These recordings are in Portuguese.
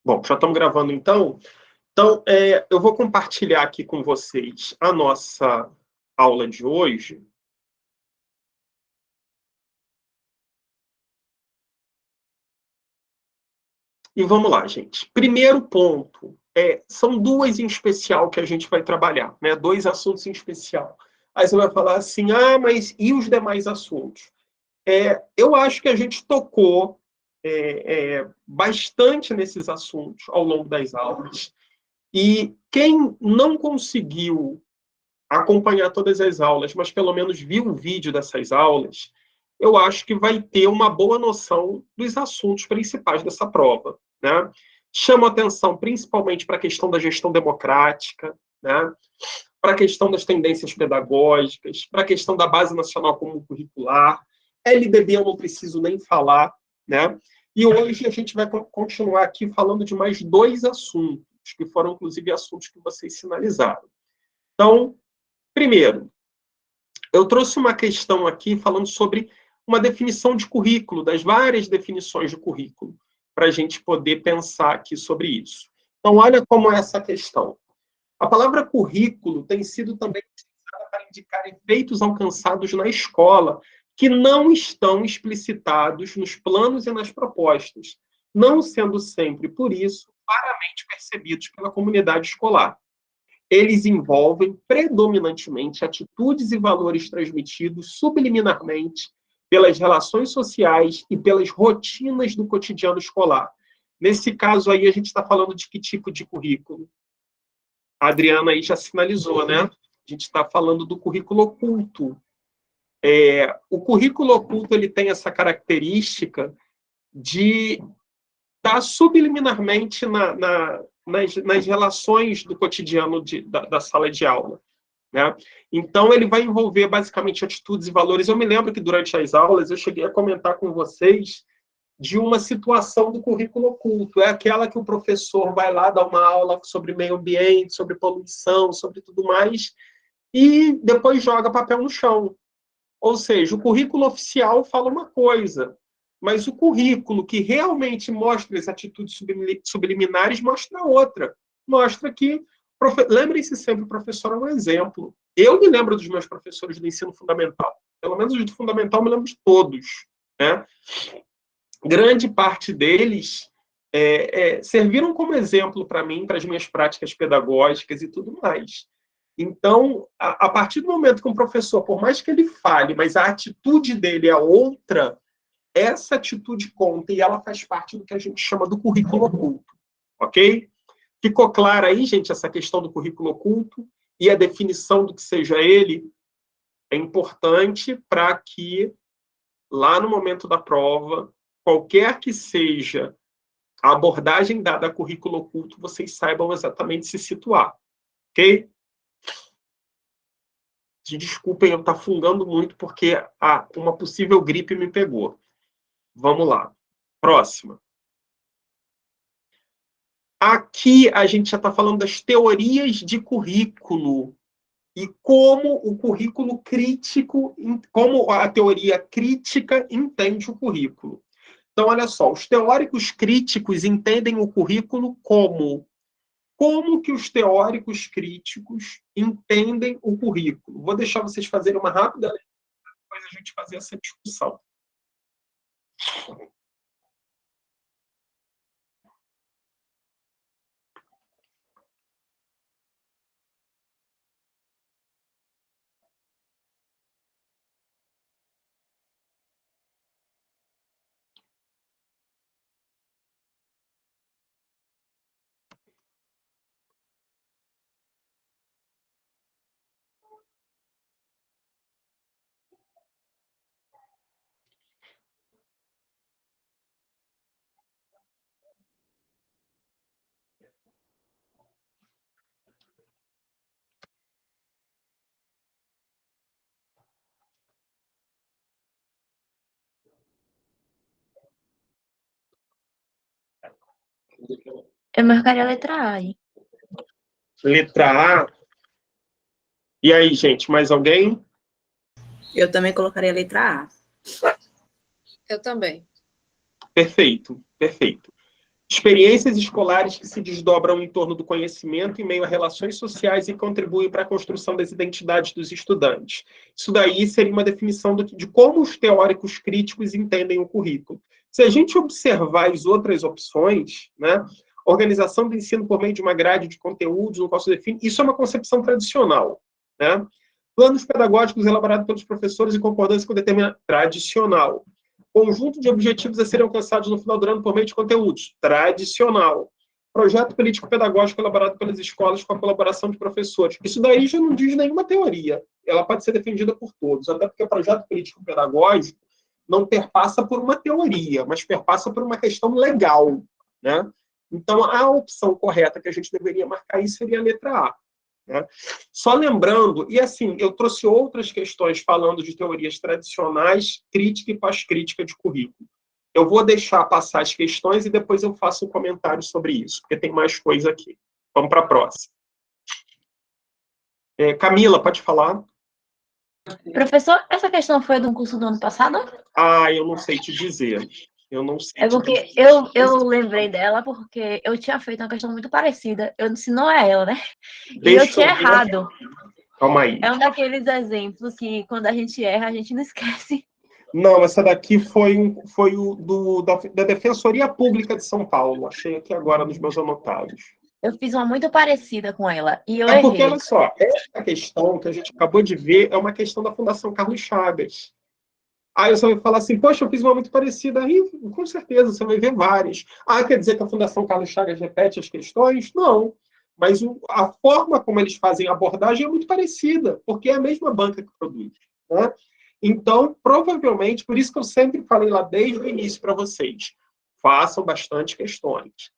Bom, já estamos gravando então. Então, eu vou compartilhar aqui com vocês a nossa aula de hoje. E vamos lá, gente. Primeiro ponto, são duas em especial que a gente vai trabalhar, né? Dois assuntos em especial. Aí você vai falar assim, mas e os demais assuntos? Eu acho que a gente tocou bastante nesses assuntos ao longo das aulas. E quem não conseguiu acompanhar todas as aulas, mas pelo menos viu o vídeo dessas aulas, eu acho que vai ter uma boa noção dos assuntos principais dessa prova, né? Chamo atenção principalmente para a questão da gestão democrática, né? Para a questão das tendências pedagógicas, para a questão da Base Nacional Comum Curricular. LDB eu não preciso nem falar, né? E hoje a gente vai continuar aqui falando de mais dois assuntos, que foram, inclusive, assuntos que vocês sinalizaram. Então, primeiro, eu trouxe uma questão aqui falando sobre uma definição de currículo, das várias definições de currículo, para a gente poder pensar aqui sobre isso. Então, olha como é essa questão. A palavra currículo tem sido também utilizada para indicar efeitos alcançados na escola que não estão explicitados nos planos e nas propostas, não sendo sempre, por isso, claramente percebidos pela comunidade escolar. Eles envolvem predominantemente atitudes e valores transmitidos subliminarmente pelas relações sociais e pelas rotinas do cotidiano escolar. Nesse caso aí, a gente está falando de que tipo de currículo? A Adriana aí já sinalizou, né? A gente está falando do currículo oculto. O currículo oculto ele tem essa característica de estar subliminarmente nas relações do cotidiano da sala de aula, né? Então, ele vai envolver basicamente atitudes e valores. Eu me lembro que durante as aulas eu cheguei a comentar com vocês de uma situação do currículo oculto. É aquela que o professor vai lá dar uma aula sobre meio ambiente, sobre poluição, sobre tudo mais, e depois joga papel no chão. Ou seja, o currículo oficial fala uma coisa, mas o currículo que realmente mostra as atitudes subliminares mostra outra. Mostra que... Lembrem-se sempre, o professor é um exemplo. Eu me lembro dos meus professores do ensino fundamental. Pelo menos os do fundamental, me lembro de todos, né? Grande parte deles serviram como exemplo para mim, para as minhas práticas pedagógicas e tudo mais. Então, a partir do momento que um professor, por mais que ele fale, mas a atitude dele é outra, essa atitude conta e ela faz parte do que a gente chama do currículo oculto, ok? Ficou clara aí, gente, essa questão do currículo oculto e a definição do que seja ele é importante para que, lá no momento da prova, qualquer que seja a abordagem dada a currículo oculto, vocês saibam exatamente se situar, ok? Desculpem eu estar fungando muito, porque uma possível gripe me pegou. Vamos lá. Próxima. Aqui a gente já está falando das teorias de currículo e como o currículo crítico, como a teoria crítica entende o currículo. Então, olha só, os teóricos críticos entendem o currículo como que os teóricos críticos entendem o currículo. Vou deixar vocês fazerem uma rápida leitura, depois a gente fazer essa discussão. Eu marcaria a letra A, hein? Letra A. E aí, gente, mais alguém? Eu também colocaria a letra A. Eu também. Perfeito, perfeito. Experiências escolares que se desdobram em torno do conhecimento em meio a relações sociais e contribuem para a construção das identidades dos estudantes. Isso daí seria uma definição de como os teóricos críticos entendem o currículo. Se a gente observar as outras opções, né, organização do ensino por meio de uma grade de conteúdos, no qual se define, isso é uma concepção tradicional, né? Planos pedagógicos elaborados pelos professores em concordância com determinado tradicional. Conjunto de objetivos a serem alcançados no final do ano por meio de conteúdos. Tradicional. Projeto político-pedagógico elaborado pelas escolas com a colaboração de professores. Isso daí já não diz nenhuma teoria. Ela pode ser defendida por todos, até porque o projeto político-pedagógico não perpassa por uma teoria, mas perpassa por uma questão legal, né? Então, a opção correta que a gente deveria marcar aí seria a letra A. Né? Só lembrando, e assim, eu trouxe outras questões falando de teorias tradicionais, crítica e pós-crítica de currículo. Eu vou deixar passar as questões e depois eu faço um comentário sobre isso, porque tem mais coisa aqui. Vamos para a próxima. Camila, pode falar? Professor, essa questão foi do curso do ano passado? Ah, eu não sei te dizer. Eu não sei. É porque eu lembrei dela porque eu tinha feito uma questão muito parecida. Eu disse, não é ela, né? E eu tinha errado. Calma aí. É um daqueles exemplos que quando a gente erra, a gente não esquece. Não, essa daqui foi da Defensoria Pública de São Paulo. Achei aqui agora nos meus anotados. Eu fiz uma muito parecida com ela e eu errei. Porque, olha só, essa questão que a gente acabou de ver é uma questão da Fundação Carlos Chagas. Aí você vai falar assim, poxa, eu fiz uma muito parecida. Aí, com certeza, você vai ver várias. Ah, quer dizer que a Fundação Carlos Chagas repete as questões? Não. Mas a forma como eles fazem a abordagem é muito parecida, porque é a mesma banca que produz. Né? Então, provavelmente, por isso que eu sempre falei lá desde o início para vocês, façam bastante questões.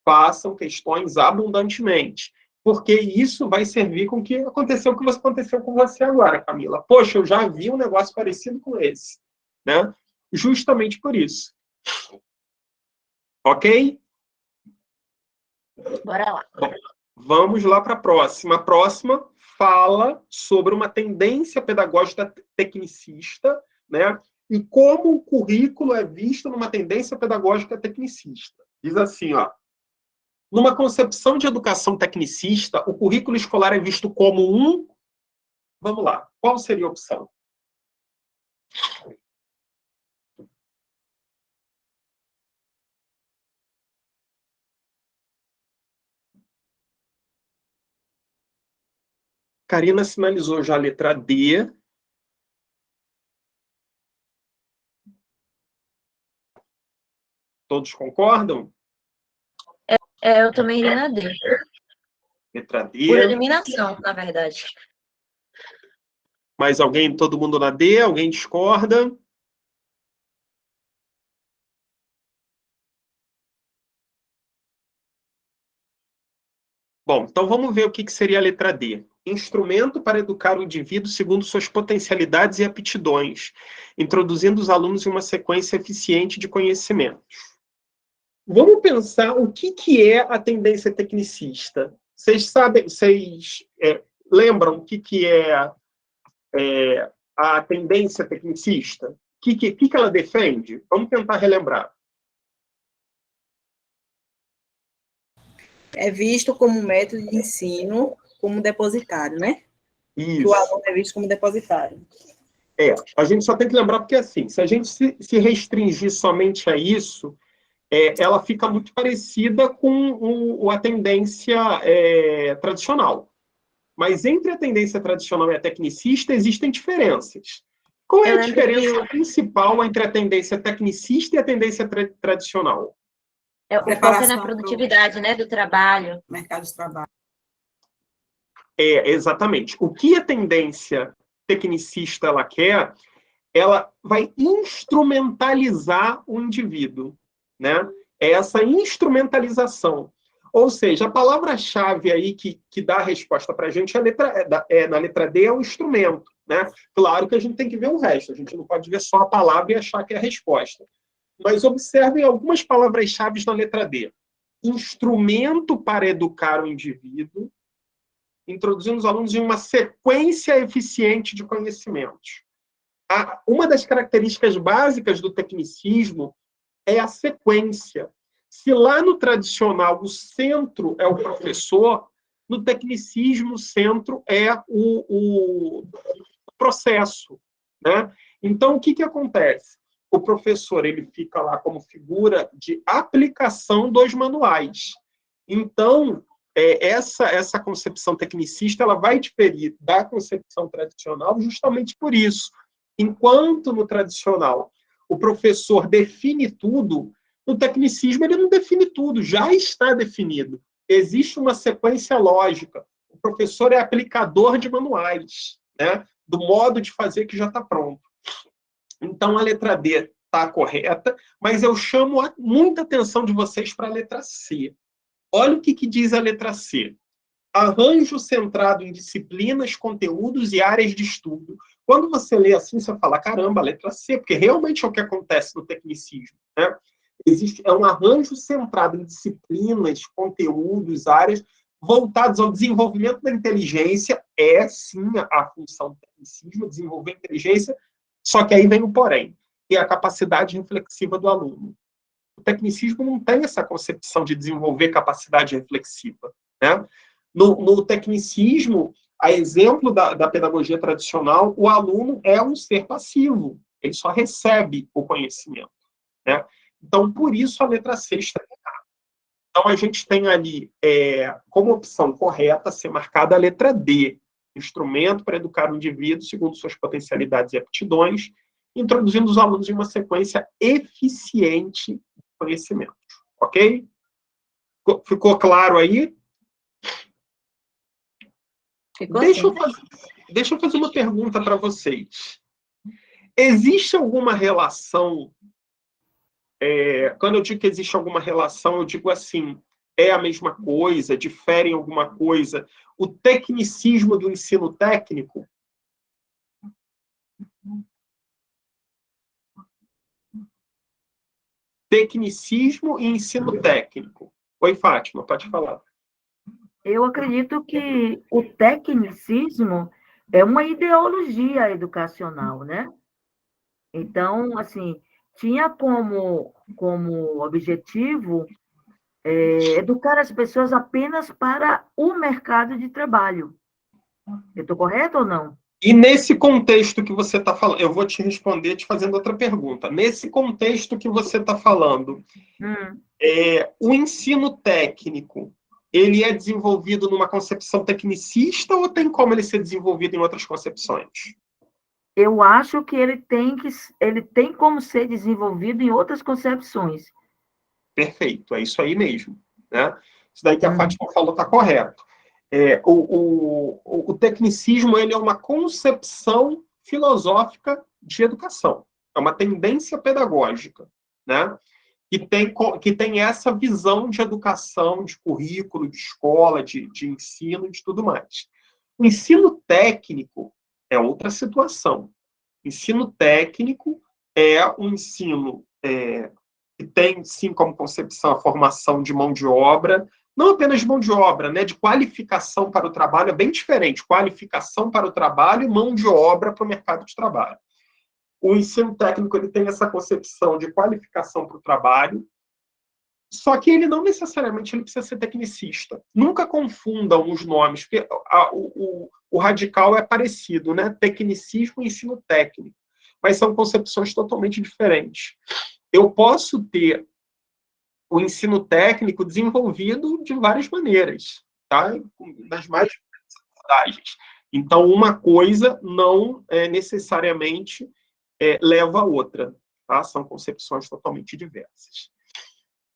Façam questões abundantemente. Porque isso vai servir com o que aconteceu com você agora, Camila. Poxa, eu já vi um negócio parecido com esse. Né? Justamente por isso. Ok? Bora lá. Bom, vamos lá para a próxima. A próxima fala sobre uma tendência pedagógica tecnicista, né? E como o currículo é visto numa tendência pedagógica tecnicista. Diz assim, ó. Numa concepção de educação tecnicista, o currículo escolar é visto como um... Vamos lá. Qual seria a opção? Karina sinalizou já a letra D. Todos concordam? Eu também iria na D. Letra D. Por eliminação, na verdade. Mais alguém? Todo mundo na D? Alguém discorda? Bom, então vamos ver o que seria a letra D. Instrumento para educar o indivíduo segundo suas potencialidades e aptidões, introduzindo os alunos em uma sequência eficiente de conhecimentos. Vamos pensar o que é a tendência tecnicista. Vocês lembram o que é a tendência tecnicista? O que ela defende? Vamos tentar relembrar. É visto como método de ensino, como depositário, né? Isso. Que o aluno é visto como depositário. A gente só tem que lembrar porque, assim, se a gente se restringir somente a isso, ela fica muito parecida com a tendência tradicional. Mas entre a tendência tradicional e a tecnicista existem diferenças. Qual é a diferença principal entre a tendência tecnicista e a tendência tradicional? O foco é na produtividade, né, do trabalho. Mercado de trabalho. Exatamente. O que a tendência tecnicista ela quer, ela vai instrumentalizar o indivíduo. Né? É essa instrumentalização. Ou seja, a palavra-chave aí que dá a resposta para a gente na letra D é o instrumento. Né? Claro que a gente tem que ver o resto, a gente não pode ver só a palavra e achar que é a resposta. Mas observem algumas palavras-chave na letra D. Instrumento para educar o indivíduo, introduzindo os alunos em uma sequência eficiente de conhecimentos. Uma das características básicas do tecnicismo é a sequência. Se lá no tradicional o centro é o professor, no tecnicismo o centro é o processo, né? Então, o que acontece? O professor ele fica lá como figura de aplicação dos manuais. Então, essa concepção tecnicista ela vai diferir da concepção tradicional justamente por isso. Enquanto no tradicional o professor define tudo, no tecnicismo ele não define tudo, já está definido. Existe uma sequência lógica. O professor é aplicador de manuais, né? Do modo de fazer que já está pronto. Então, a letra D está correta, mas eu chamo muita atenção de vocês para a letra C. Olha o que diz a letra C. Arranjo centrado em disciplinas, conteúdos e áreas de estudo. Quando você lê assim, você fala, caramba, a letra C, porque realmente é o que acontece no tecnicismo, né? É um arranjo centrado em disciplinas, conteúdos, áreas voltados ao desenvolvimento da inteligência, é sim a função do tecnicismo, desenvolver a inteligência, só que aí vem o porém, que é a capacidade reflexiva do aluno. O tecnicismo não tem essa concepção de desenvolver capacidade reflexiva, né? No tecnicismo, a exemplo da pedagogia tradicional, o aluno é um ser passivo, ele só recebe o conhecimento, né? Então, por isso, a letra C está errada. Então, a gente tem ali, como opção correta, ser marcada a letra D, instrumento para educar o indivíduo segundo suas potencialidades e aptidões, introduzindo os alunos em uma sequência eficiente de conhecimentos. Ok? Ficou claro aí? Deixa eu fazer uma pergunta para vocês. Existe alguma relação... quando eu digo que existe alguma relação, eu digo assim, é a mesma coisa, difere em alguma coisa. O tecnicismo do ensino técnico? Tecnicismo e ensino técnico. Oi, Fátima, pode falar. Eu acredito que o tecnicismo é uma ideologia educacional, né? Então, assim, tinha como objetivo educar as pessoas apenas para o mercado de trabalho. Eu estou correto ou não? E nesse contexto que você está falando, eu vou te responder te fazendo outra pergunta. Nesse contexto que você está falando, o ensino técnico, ele é desenvolvido numa concepção tecnicista ou tem como ele ser desenvolvido em outras concepções? Eu acho que ele tem como ser desenvolvido em outras concepções. Perfeito, é isso aí mesmo, né? Isso daí que a Fátima falou está correto. O tecnicismo ele é uma concepção filosófica de educação, é uma tendência pedagógica, né? Que tem essa visão de educação, de currículo, de escola, de ensino, de tudo mais. O ensino técnico é outra situação. O ensino técnico é um ensino que tem, sim, como concepção a formação de mão de obra, não apenas de mão de obra, né, de qualificação para o trabalho, é bem diferente, qualificação para o trabalho e mão de obra para o mercado de trabalho. O ensino técnico ele tem essa concepção de qualificação para o trabalho, só que ele não necessariamente ele precisa ser tecnicista. Nunca confundam os nomes, porque o radical é parecido, né? Tecnicismo e ensino técnico, mas são concepções totalmente diferentes. Eu posso ter o ensino técnico desenvolvido de várias maneiras, tá? Das mais diferentes abordagens. Então, uma coisa não necessariamente leva a outra, tá? São concepções totalmente diversas.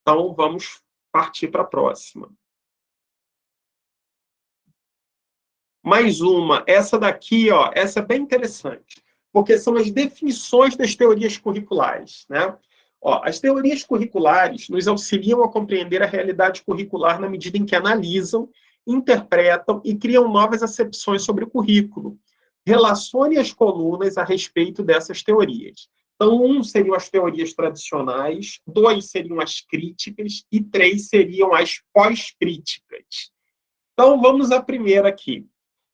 Então, vamos partir para a próxima. Mais uma. Essa daqui, ó, essa é bem interessante, porque são as definições das teorias curriculares, né? Ó, as teorias curriculares nos auxiliam a compreender a realidade curricular na medida em que analisam, interpretam e criam novas acepções sobre o currículo. Relacione as colunas a respeito dessas teorias. Então, 1 seriam as teorias tradicionais, 2 seriam as críticas e 3 seriam as pós-críticas. Então, vamos à primeira aqui.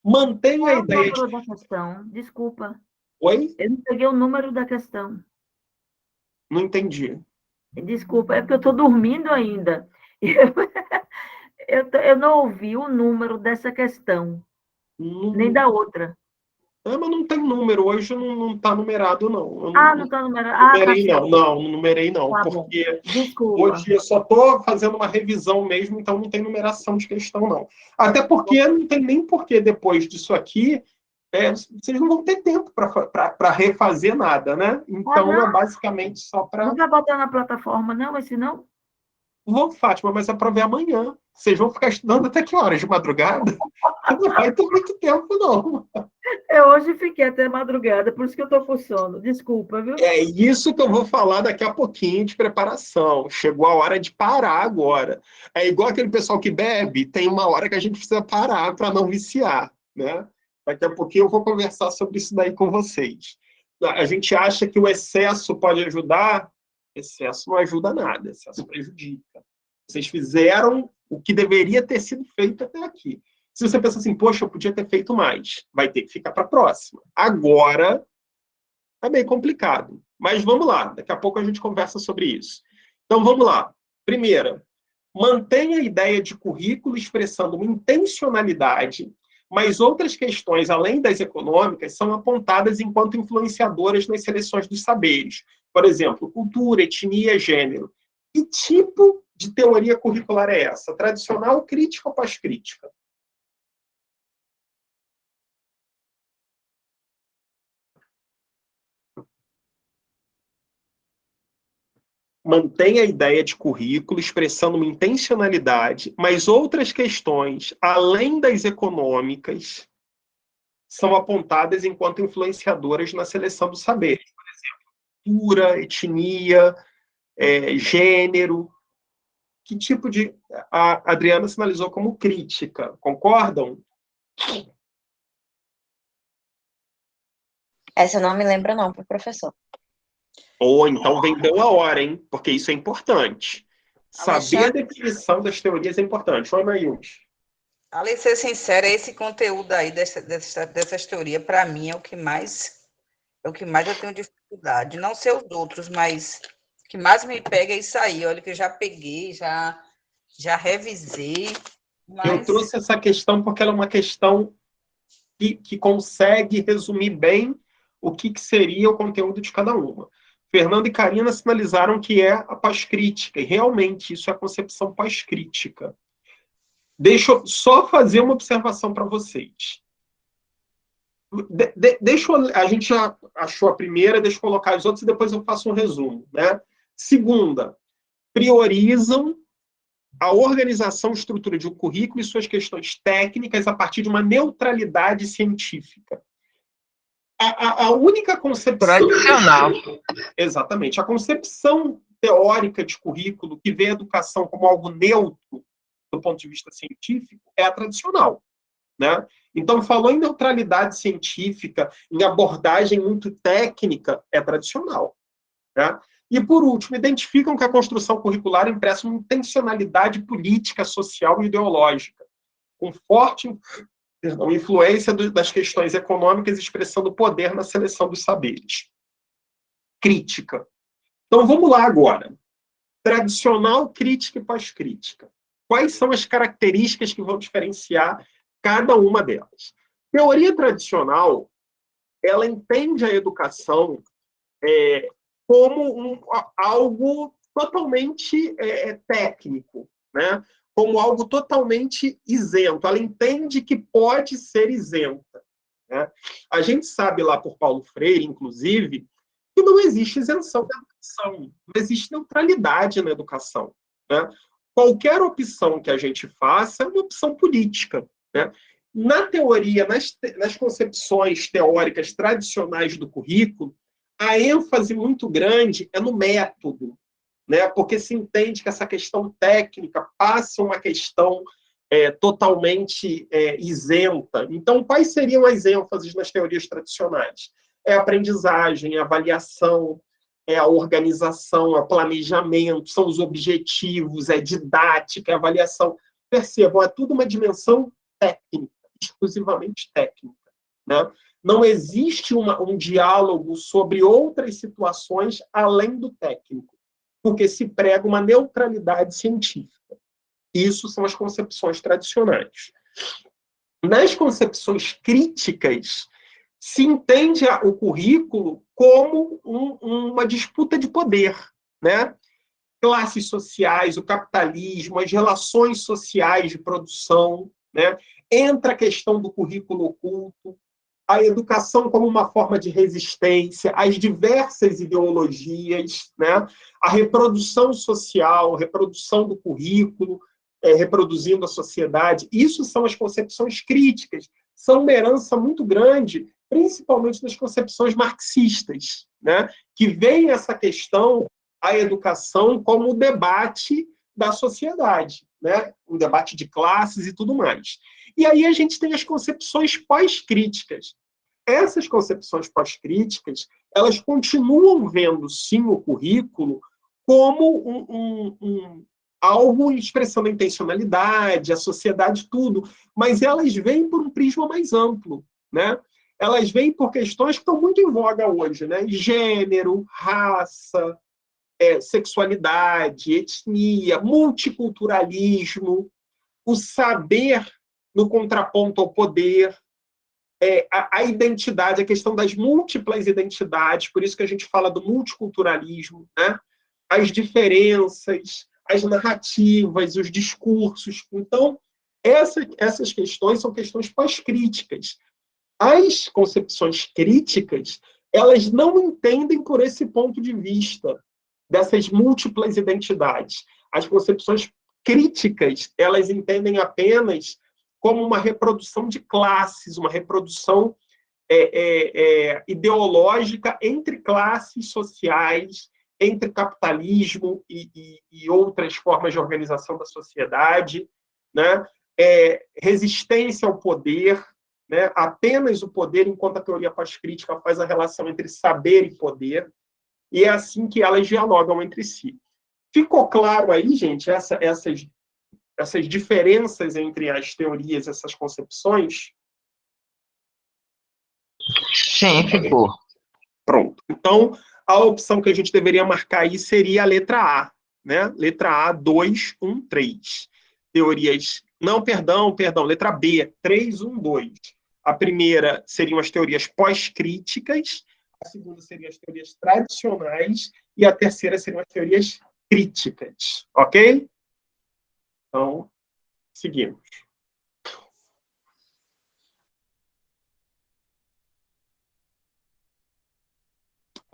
Mantenha a ideia de... da questão? Desculpa. Oi? Eu não peguei o número da questão. Não entendi. Desculpa, é porque eu estou dormindo ainda. Eu não ouvi o número dessa questão, nem da outra. Mas não tem número, hoje não está numerado, não. Eu Ah, não não está numerado. Ah, tá numerei, certo. não numerei, não, Tá bom. porque Desculpa. hoje eu só estou fazendo uma revisão mesmo, então não tem numeração de questão, não. Até porque não tem nem porquê depois disso aqui, vocês não vão ter tempo para refazer nada, né? Ah, Então é não? basicamente só Não para. vai botar na plataforma, não, esse não? Vou, Fátima, mas a prova é amanhã. Vocês vão ficar estudando até que horas? De madrugada? Não vai ter muito tempo, não. Eu hoje fiquei até madrugada, por isso que eu estou com sono. Desculpa, viu? É isso que eu vou falar daqui a pouquinho de preparação. Chegou a hora de parar agora. É igual aquele pessoal que bebe, tem uma hora que a gente precisa parar para não viciar, né? Daqui a pouquinho eu vou conversar sobre isso daí com vocês. A gente acha que o excesso pode ajudar, excesso não ajuda nada, excesso prejudica. Vocês fizeram o que deveria ter sido feito até aqui. Se você pensa assim, poxa, eu podia ter feito mais, vai ter que ficar para a próxima. Agora é meio complicado. Mas vamos lá, daqui a pouco a gente conversa sobre isso. Então vamos lá. Primeira, mantenha a ideia de currículo expressando uma intencionalidade, mas outras questões, além das econômicas, são apontadas enquanto influenciadoras nas seleções dos saberes. Por exemplo, cultura, etnia, gênero. Que tipo de teoria curricular é essa? Tradicional, crítica ou pós-crítica? Mantém a ideia de currículo expressando uma intencionalidade, mas outras questões, além das econômicas, são apontadas enquanto influenciadoras na seleção do saber. Por exemplo, cultura, etnia, gênero. Que tipo de... A Adriana sinalizou como crítica. Concordam? Essa eu não me lembro, não, pro professor. Ou então vendeu a hora, hein? Porque isso é importante. Saber a definição das teorias é importante. Oi, Mayush. Além de ser sincera, esse conteúdo aí dessas teorias, para mim, é o que mais eu tenho dificuldade. Não sei os outros, mas o que mais me pega é isso aí. Olha, que eu já peguei, já revisei. Eu trouxe essa questão porque ela é uma questão que consegue resumir bem o que seria o conteúdo de cada uma. Fernando e Karina sinalizaram que é a pós-crítica, e realmente isso é a concepção pós-crítica. Deixa eu só fazer uma observação para vocês. A gente já achou a primeira, deixa eu colocar as outras e depois eu faço um resumo. Né? Segunda, priorizam a organização e estrutura de um currículo e suas questões técnicas a partir de uma neutralidade científica. A única concepção... Tradicional. Exatamente. A concepção teórica de currículo que vê a educação como algo neutro do ponto de vista científico é a tradicional. Né? Então, falou em neutralidade científica, em abordagem muito técnica, é tradicional. Né? E, por último, identificam que a construção curricular impressa uma intencionalidade política, social e ideológica, com forte influência das questões econômicas expressando poder na seleção dos saberes. Crítica. Então, vamos lá agora. Tradicional, crítica e pós-crítica. Quais são as características que vão diferenciar cada uma delas? Teoria tradicional, ela entende a educação como algo totalmente técnico, né? Como algo totalmente isento. Ela entende que pode ser isenta. Né? A gente sabe lá por Paulo Freire, inclusive, que não existe isenção da educação, não existe neutralidade na educação. Né? Qualquer opção que a gente faça é uma opção política. Né? Na teoria, nas concepções teóricas tradicionais do currículo, a ênfase muito grande é no método, né? Porque se entende que essa questão técnica passa uma questão totalmente isenta. Então, quais seriam as ênfases nas teorias tradicionais? É a aprendizagem, a avaliação, é a organização, é o planejamento, são os objetivos, é didática, é avaliação. Percebam, é tudo uma dimensão técnica, exclusivamente técnica. Né? Não existe um diálogo sobre outras situações além do técnico. porque se prega uma neutralidade científica. Isso são as concepções tradicionais. Nas concepções críticas, se entende o currículo como uma disputa de poder, né? Classes sociais, o capitalismo, as relações sociais de produção, né? Entra a questão do currículo oculto, a educação como uma forma de resistência, as diversas ideologias, né? A reprodução social, a reprodução do currículo, reproduzindo a sociedade. Isso são as concepções críticas, são uma herança muito grande, principalmente das concepções marxistas, né? Que veem essa questão, a educação, como o debate da sociedade, né? Um debate de classes e tudo mais. E aí a gente tem as concepções pós-críticas. Essas concepções pós-críticas, elas continuam vendo, sim, o currículo como algo expressando a intencionalidade, a sociedade, tudo, mas elas vêm por um prisma mais amplo, né? Elas vêm por questões que estão muito em voga hoje, né? Gênero, raça, sexualidade, etnia, multiculturalismo, o saber no contraponto ao poder, a identidade, a questão das múltiplas identidades, por isso que a gente fala do multiculturalismo, né? As diferenças, as narrativas, os discursos. Então, essas questões são questões pós-críticas. As concepções críticas, elas não entendem por esse ponto de vista dessas múltiplas identidades. As concepções críticas, elas entendem apenas como uma reprodução de classes, uma reprodução ideológica entre classes sociais, entre capitalismo e outras formas de organização da sociedade, né? Resistência ao poder, né? Apenas o poder, enquanto a teoria pós-crítica faz a relação entre saber e poder, e é assim que elas dialogam entre si. Ficou claro aí, gente, essas diferenças entre as teorias, essas concepções? Sim, ficou. Pronto. Então, a opção que a gente deveria marcar aí seria a letra A, né? Letra A, 2, 1, 3. Teorias... Não, perdão, letra B, 3, 1, 2. A primeira seriam as teorias pós-críticas, a segunda seriam as teorias tradicionais e a terceira seriam as teorias críticas. Ok? Então, seguimos.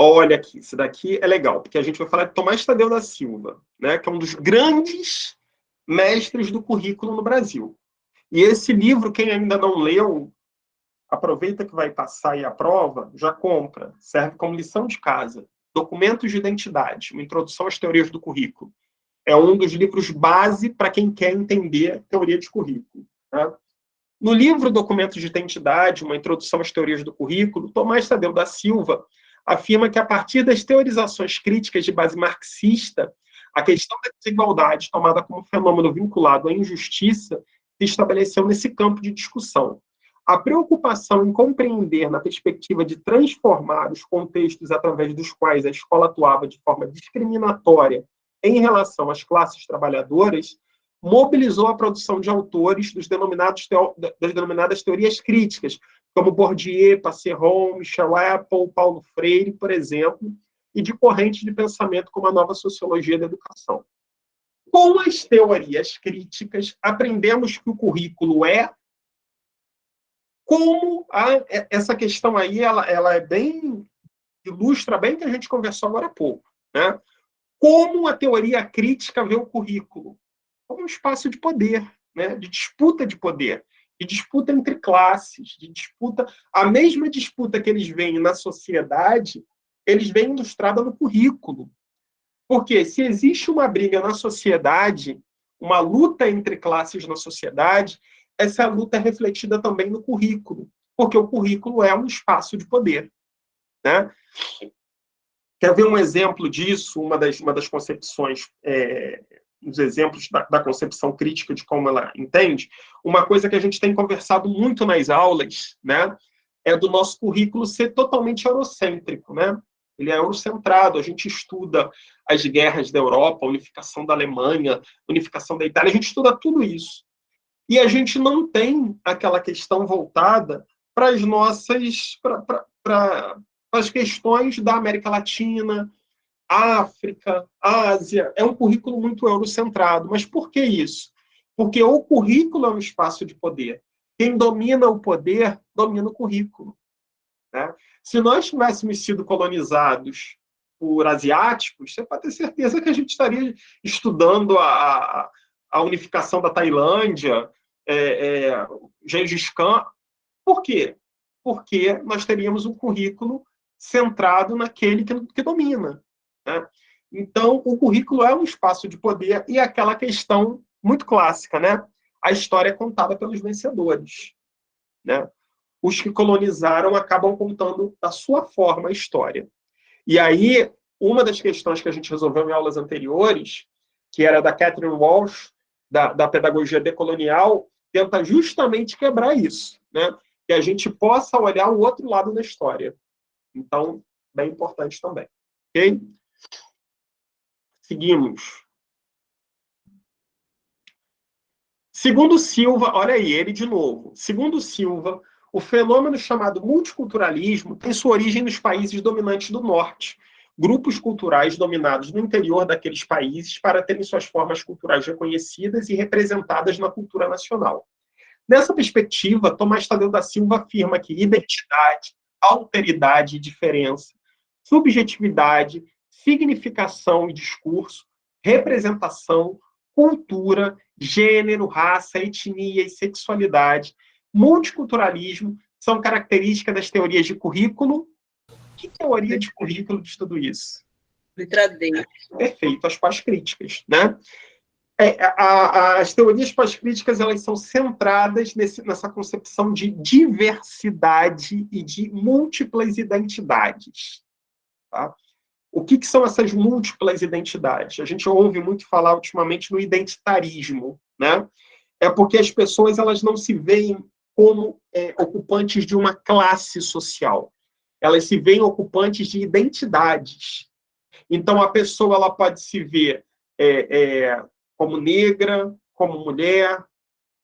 Olha aqui, isso daqui é legal, porque a gente vai falar de Tomás Tadeu da Silva, né, que é um dos grandes mestres do currículo no Brasil. E esse livro, quem ainda não leu, aproveita que vai passar aí a prova, já compra, serve como lição de casa. Documentos de Identidade, uma introdução às teorias do currículo. É um dos livros base para quem quer entender a teoria de currículo. Tá? No livro Documentos de Identidade, uma introdução às teorias do currículo, Tomás Tadeu da Silva afirma que, a partir das teorizações críticas de base marxista, a questão da desigualdade, tomada como fenômeno vinculado à injustiça, se estabeleceu nesse campo de discussão. A preocupação em compreender, na perspectiva de transformar os contextos através dos quais a escola atuava de forma discriminatória em relação às classes trabalhadoras, mobilizou a produção de autores das denominadas teorias críticas, como Bourdieu, Passeron, Michel Apple, Paulo Freire, por exemplo, e de correntes de pensamento como a nova sociologia da educação. Com as teorias críticas, aprendemos que o currículo como essa questão aí, ela é bem, ilustra bem o que a gente conversou agora há pouco, né? Como a teoria crítica vê o currículo? Como um espaço de poder, né? De disputa de poder, de disputa entre classes, de disputa, a mesma disputa que eles veem na sociedade, eles veem ilustrada no currículo. Porque se existe uma briga na sociedade, uma luta entre classes na sociedade, essa luta é refletida também no currículo, porque o currículo é um espaço de poder, né? Quer ver um exemplo disso? Uma das concepções, os exemplos da concepção crítica de como ela entende? Uma coisa que a gente tem conversado muito nas aulas, né, é do nosso currículo ser totalmente eurocêntrico, né? ele é eurocentrado. A gente estuda as guerras da Europa, a unificação da Alemanha, a unificação da Itália, a gente estuda tudo isso. E a gente não tem aquela questão voltada para as nossas, para as questões da América Latina, África, Ásia. É um currículo muito eurocentrado. Mas por que isso? Porque o currículo é um espaço de poder. Quem domina o poder, domina o currículo. Né? Se nós tivéssemos sido colonizados por asiáticos, você pode ter certeza que a gente estaria estudando a unificação da Tailândia, Gengis Khan. Por quê? Porque nós teríamos um currículo centrado naquele que domina. Né? Então, o currículo é um espaço de poder e aquela questão muito clássica, né? A história é contada pelos vencedores. Né? Os que colonizaram acabam contando da sua forma a história. E aí, uma das questões que a gente resolveu em aulas anteriores, que era da Catherine Walsh, da pedagogia decolonial, tenta justamente quebrar isso, né? Que a gente possa olhar o outro lado da história. Então, bem importante também. Ok? Seguimos. Segundo Silva, olha aí, ele de novo. Segundo Silva, o fenômeno chamado multiculturalismo tem sua origem nos países dominantes do norte, grupos culturais dominados no interior daqueles países para terem suas formas culturais reconhecidas e representadas na cultura nacional. Nessa perspectiva, Tomás Tadeu da Silva afirma que identidade, alteridade e diferença, subjetividade, significação e discurso, representação, cultura, gênero, raça, etnia e sexualidade, multiculturalismo são características das teorias de currículo. Que teoria de currículo diz tudo isso? Letra D. Perfeito, as pós-críticas, né? As teorias pós-críticas, elas são centradas nessa concepção de diversidade e de múltiplas identidades. Tá? O que são essas múltiplas identidades? A gente ouve muito falar ultimamente no identitarismo, né? É porque as pessoas elas não se veem como ocupantes de uma classe social. Elas se veem ocupantes de identidades. Então, a pessoa ela pode se ver como negra, como mulher,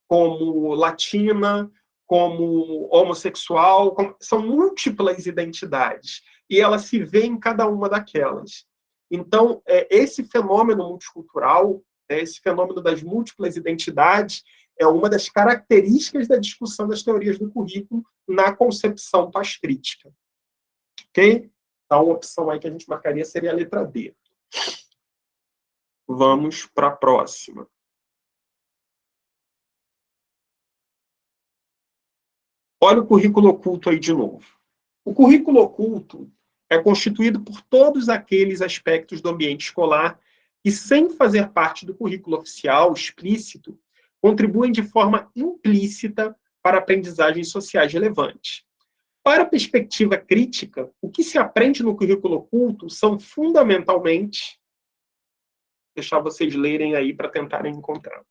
como latina, como homossexual. São múltiplas identidades. E ela se vê em cada uma daquelas. Então, esse fenômeno multicultural, esse fenômeno das múltiplas identidades, é uma das características da discussão das teorias do currículo na concepção pós-crítica. Ok? Então, a opção aí que a gente marcaria seria a letra D. Vamos para a próxima. Olha o currículo oculto aí de novo. O currículo oculto é constituído por todos aqueles aspectos do ambiente escolar que, sem fazer parte do currículo oficial explícito, contribuem de forma implícita para aprendizagens sociais relevantes. Para a perspectiva crítica, o que se aprende no currículo oculto são fundamentalmente... Deixar vocês lerem aí para tentarem encontrar.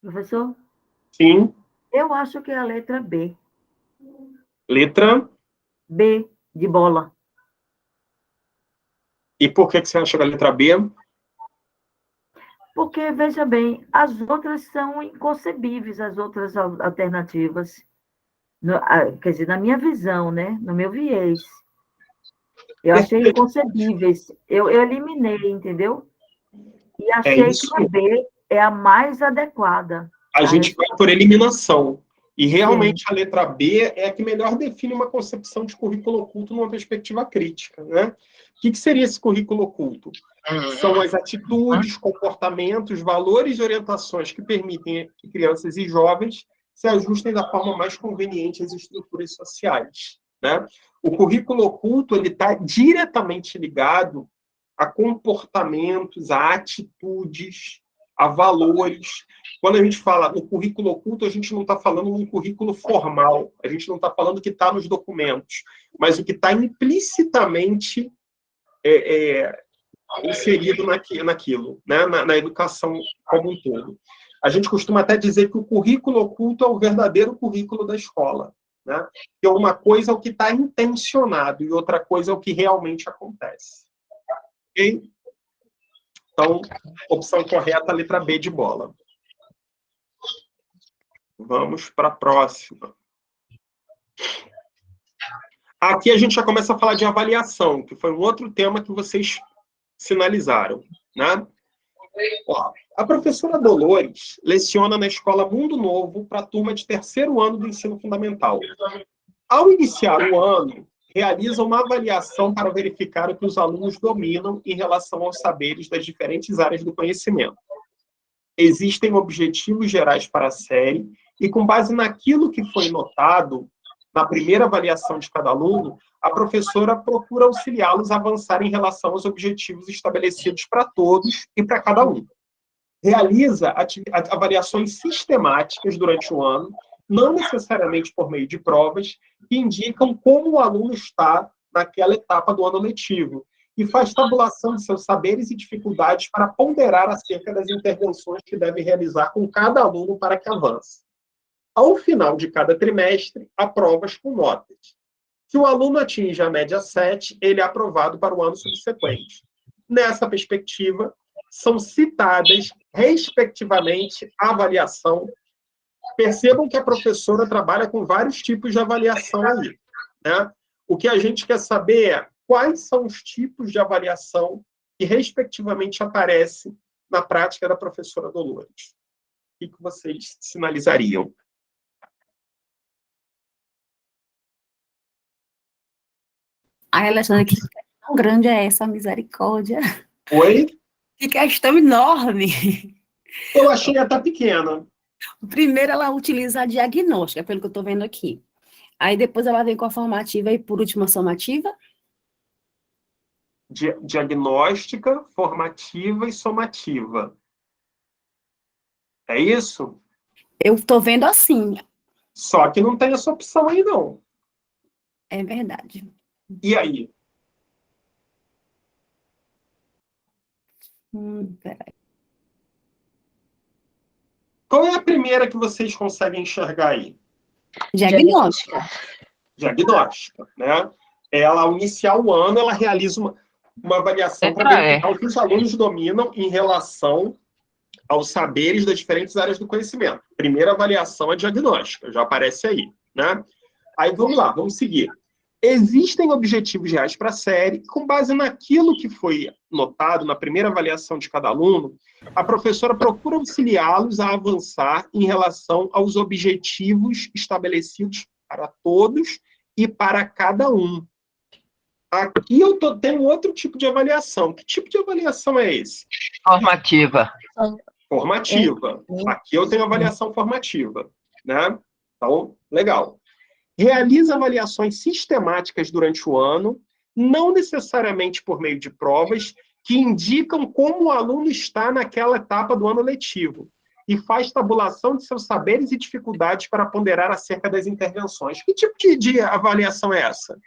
Professor? Sim. Eu acho que é a letra B. Letra? B, de bola. E por que você acha que é a letra B? Porque, veja bem, as outras são inconcebíveis, as outras alternativas. Quer dizer, na minha visão, né? No meu viés. Eu achei inconcebíveis. Eu eliminei, entendeu? E achei que a B é a mais adequada. A gente vai por eliminação. E realmente a letra B é a que melhor define uma concepção de currículo oculto numa perspectiva crítica, né? O que seria esse currículo oculto? São as atitudes, comportamentos, valores e orientações que permitem que crianças e jovens se ajustem da forma mais conveniente às estruturas sociais, né? O currículo oculto está diretamente ligado a comportamentos, a atitudes, a valores. Quando a gente fala no currículo oculto, a gente não está falando num currículo formal, a gente não está falando o que está nos documentos, mas o que está implicitamente inserido naquilo, né? Na educação como um todo. A gente costuma até dizer que o currículo oculto é o verdadeiro currículo da escola, né? Que uma coisa é o que está intencionado e outra coisa é o que realmente acontece. Ok? Então, opção correta, a letra B de bola. Vamos para a próxima. Aqui a gente já começa a falar de avaliação, que foi um outro tema que vocês sinalizaram, né? Ó, a professora Dolores leciona na escola Mundo Novo para a turma de 3º ano do ensino fundamental. Ao iniciar o ano, realiza uma avaliação para verificar o que os alunos dominam em relação aos saberes das diferentes áreas do conhecimento. Existem objetivos gerais para a série e, com base naquilo que foi notado na primeira avaliação de cada aluno, a professora procura auxiliá-los a avançar em relação aos objetivos estabelecidos para todos e para cada um. Realiza avaliações sistemáticas durante o ano, não necessariamente por meio de provas, que indicam como o aluno está naquela etapa do ano letivo, e faz tabulação de seus saberes e dificuldades para ponderar acerca das intervenções que deve realizar com cada aluno para que avance. Ao final de cada trimestre, há provas com notas. Se o aluno atinge a média 7, ele é aprovado para o ano subsequente. Nessa perspectiva, são citadas, respectivamente, a avaliação. Percebam que a professora trabalha com vários tipos de avaliação aí, né? O que a gente quer saber é quais são os tipos de avaliação que, respectivamente, aparecem na prática da professora Dolores. O que vocês sinalizariam? Ai, Alexandre, que questão grande é essa, misericórdia? Oi? Que questão enorme. Eu achei até pequena. Primeiro, ela utiliza a diagnóstica, pelo que eu estou vendo aqui. Aí, depois, ela vem com a formativa e, por último, a somativa? Diagnóstica, formativa e somativa. É isso? Eu estou vendo assim. Só que não tem essa opção aí, não. É verdade. E aí? Peraí. Qual é a primeira que vocês conseguem enxergar aí? Diagnóstica. Diagnóstica, né? Ela, ao iniciar o ano, ela realiza uma avaliação para verificar o que os alunos dominam em relação aos saberes das diferentes áreas do conhecimento. Primeira avaliação é diagnóstica, já aparece aí, né? Aí vamos lá, vamos seguir. Existem objetivos reais para a série, com base naquilo que foi notado na primeira avaliação de cada aluno, a professora procura auxiliá-los a avançar em relação aos objetivos estabelecidos para todos e para cada um. Aqui eu tenho outro tipo de avaliação. Que tipo de avaliação é esse? Formativa. Formativa. Aqui eu tenho avaliação formativa, né? Então, legal. Realiza avaliações sistemáticas durante o ano, não necessariamente por meio de provas, que indicam como o aluno está naquela etapa do ano letivo, e faz tabulação de seus saberes e dificuldades para ponderar acerca das intervenções. Que tipo de avaliação é essa?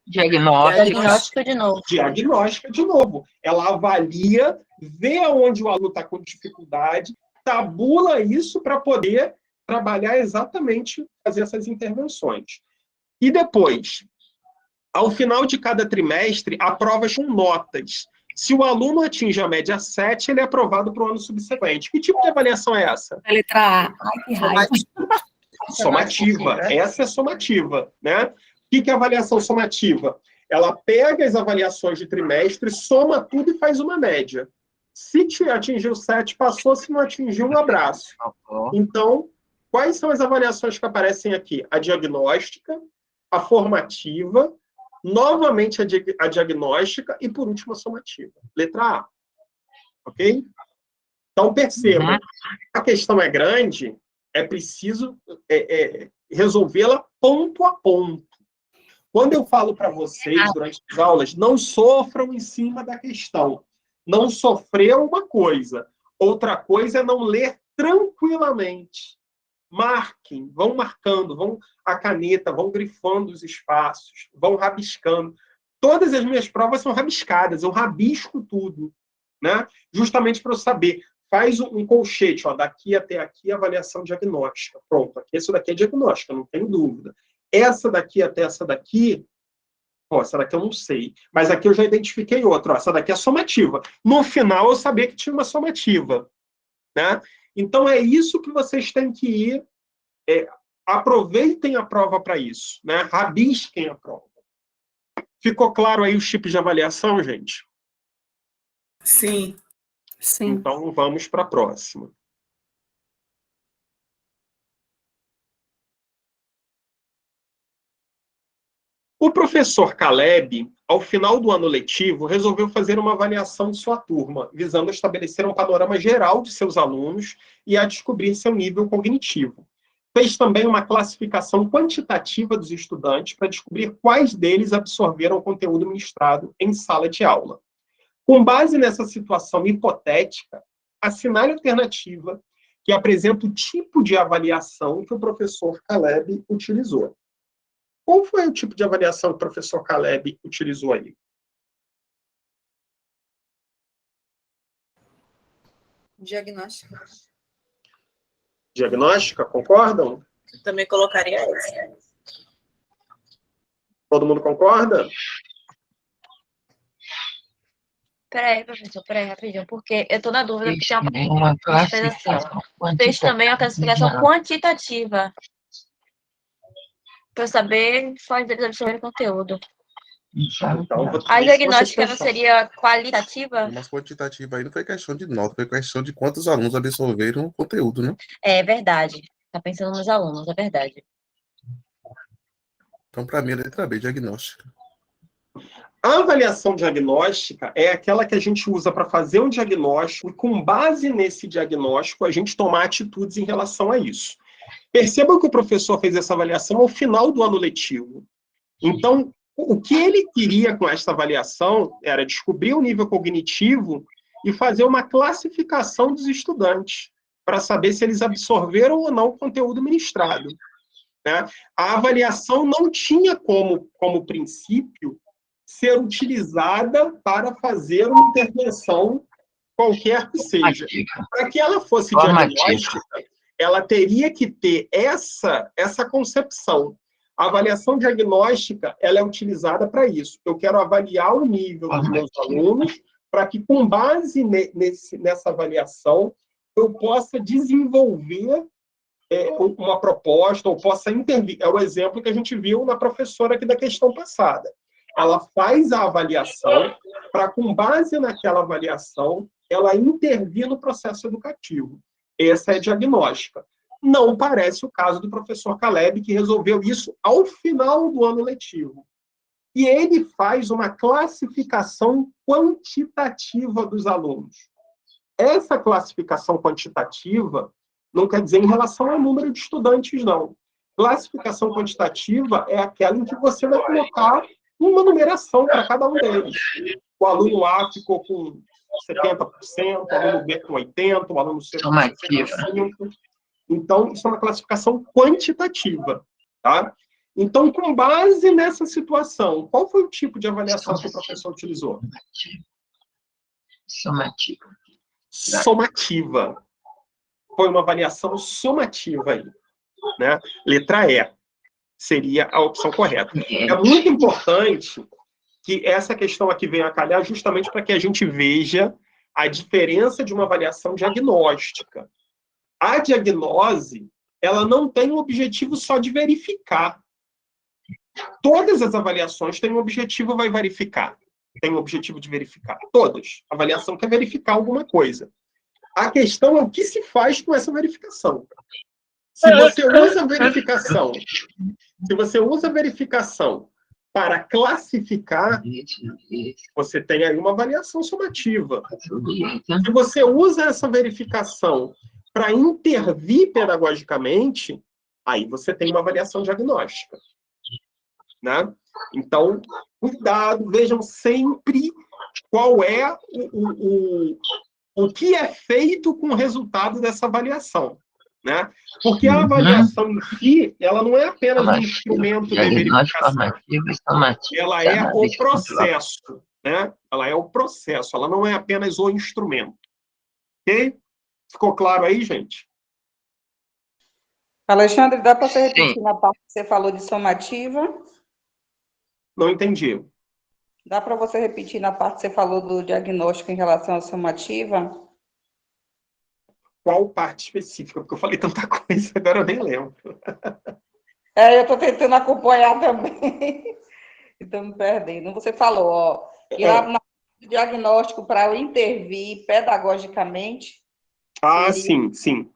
Diagnóstica de novo. Diagnóstica de novo. Ela avalia, vê onde o aluno está com dificuldade, tabula isso para poder trabalhar exatamente, fazer essas intervenções. E depois, ao final de cada trimestre, há provas com notas. Se o aluno atinge a média 7, ele é aprovado para o ano subsequente. Que tipo de avaliação é essa? A letra A. Ai, que raiva. Somativa. Essa é somativa, né? O que é avaliação somativa? Ela pega as avaliações de trimestre, soma tudo e faz uma média. Se atingiu 7, passou. Se não atingiu, um abraço. Então, Quais são as avaliações que aparecem aqui? A diagnóstica, a formativa, novamente a diagnóstica e, por último, a somativa. Letra A. Ok? Então, percebam, a questão é grande, é preciso resolvê-la ponto a ponto. Quando eu falo para vocês, durante as aulas, não sofram em cima da questão. Não sofreu uma coisa. Outra coisa é não ler tranquilamente. Marquem, vão marcando, vão a caneta, vão grifando os espaços, vão rabiscando. Todas as minhas provas são rabiscadas, eu rabisco tudo, né? Justamente para eu saber. Faz um colchete, ó, daqui até aqui, avaliação diagnóstica. Pronto, aqui, essa daqui é diagnóstica, não tenho dúvida. Essa daqui até essa daqui, ó, essa daqui eu não sei. Mas aqui eu já identifiquei outra, ó, essa daqui é somativa. No final, eu sabia que tinha uma somativa, né? Então, é isso que vocês têm que ir. Aproveitem a prova para isso, né? Rabisquem a prova. Ficou claro aí os tipos de avaliação, gente? Sim. Sim. Então, vamos para a próxima. O professor Caleb, ao final do ano letivo, resolveu fazer uma avaliação de sua turma, visando estabelecer um panorama geral de seus alunos e a descobrir seu nível cognitivo. Fez também uma classificação quantitativa dos estudantes para descobrir quais deles absorveram o conteúdo ministrado em sala de aula. Com base nessa situação hipotética, assinale a alternativa que apresenta o tipo de avaliação que o professor Caleb utilizou. Qual foi o tipo de avaliação que o professor Caleb utilizou aí? Diagnóstico. Diagnóstica, concordam? Também colocaria essa. Todo mundo concorda? Peraí, professor, peraí, rapidinho, porque eu tô na dúvida, porque Fez tem uma a gente fez assim, classificação fez também a classificação quantitativa, para eu saber quais deles absorveram o conteúdo. Então, A diagnóstica não pensar. seria qualitativa? Mas quantitativa aí não foi questão de nota, foi questão de quantos alunos absorveram o conteúdo, né? É verdade. Tá pensando nos alunos, é verdade. Então, para mim, é letra B, diagnóstica. A avaliação diagnóstica é aquela que a gente usa para fazer um diagnóstico e, com base nesse diagnóstico, a gente tomar atitudes em relação a isso. Percebam que o professor fez essa avaliação ao final do ano letivo. Então, o que ele queria com essa avaliação era descobrir o nível cognitivo e fazer uma classificação dos estudantes, para saber se eles absorveram ou não o conteúdo ministrado, né? A avaliação não tinha como princípio ser utilizada para fazer uma intervenção qualquer que seja. Para que ela fosse diagnóstica, ela teria que ter essa dos avaliação diagnóstica, ela é utilizada para isso. Eu quero avaliar o nível dos meus alunos para que, com base nessa avaliação, eu possa desenvolver uma proposta ou possa intervir. É o exemplo que a gente viu na professora aqui da questão passada. Ela faz a avaliação para, com base naquela avaliação, ela intervir no processo educativo. Essa é a diagnóstica. Não parece o caso do professor Caleb, que resolveu isso ao final do ano letivo. E ele faz uma classificação quantitativa dos alunos. Essa classificação quantitativa não quer dizer em relação ao número de estudantes, não. Classificação quantitativa é aquela em que você vai colocar uma numeração para cada um deles. O aluno A ficou com 70%, o aluno B com 80%, o aluno C com 65%. Então, isso é uma classificação quantitativa, tá? Então, com base nessa situação, qual foi o tipo de avaliação que o professor utilizou? Somativa. Somativa. Foi uma avaliação somativa aí, né? Letra E seria a opção correta. É muito importante que essa questão aqui venha a calhar justamente para que a gente veja a diferença de uma avaliação diagnóstica. A diagnose, ela não tem o objetivo só de verificar. Todas as avaliações têm um objetivo, vai verificar. Tem um objetivo de verificar. Todas. A avaliação quer verificar alguma coisa. A questão é o que se faz com essa verificação. Se você usa verificação, se você usa verificação para classificar, você tem aí uma avaliação sumativa. Se você usa essa verificação para intervir pedagogicamente, aí você tem uma avaliação diagnóstica. Né? Então, cuidado, vejam sempre qual é o que é feito com o resultado dessa avaliação. Né? Porque a avaliação em si, ela não é apenas um instrumento de verificação. Ela é o processo. Né? Ela é o processo, ela não é apenas o instrumento. Ok? Ficou claro aí, gente? Alexandre, dá para você repetir na parte que você falou de somativa? Não entendi. Dá para você repetir na parte que você falou do diagnóstico em relação à somativa? Qual parte específica? Porque eu falei tanta coisa, agora eu nem lembro. Eu estou tentando acompanhar também. Estou me perdendo. Você falou, ó, que lá no diagnóstico para eu intervir pedagogicamente. Seria... sim.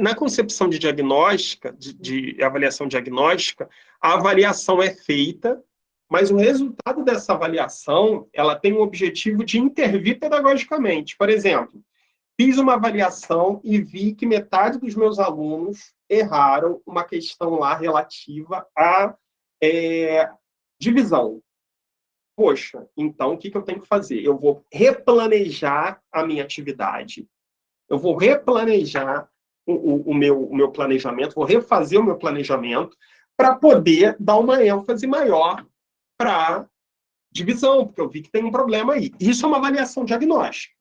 Na concepção de diagnóstica, de avaliação diagnóstica, a avaliação é feita, mas o resultado dessa avaliação, ela tem o objetivo de intervir pedagogicamente. Por exemplo, fiz uma avaliação e vi que metade dos meus alunos erraram uma questão lá relativa à divisão. Poxa, então o que eu tenho que fazer? Eu vou replanejar a minha atividade, eu vou replanejar o meu planejamento, vou refazer o meu planejamento para poder dar uma ênfase maior para divisão, porque eu vi que tem um problema aí. Isso é uma avaliação diagnóstica.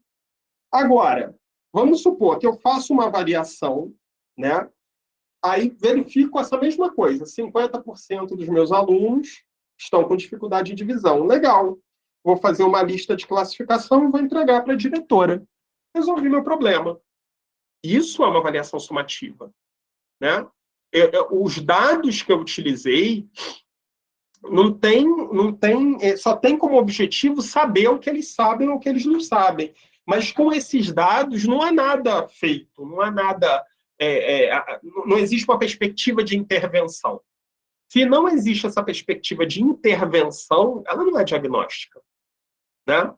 Agora, vamos supor que eu faço uma avaliação, né? Aí verifico essa mesma coisa. 50% dos meus alunos estão com dificuldade de divisão. Legal. Vou fazer uma lista de classificação e vou entregar para a diretora. Resolvi meu problema. Isso é uma avaliação sumativa. Né? Os dados que eu utilizei só tem como objetivo saber o que eles sabem ou o que eles não sabem. Mas com esses dados não há nada feito, não há nada... não existe uma perspectiva de intervenção. Se não existe essa perspectiva de intervenção, ela não é diagnóstica. Né?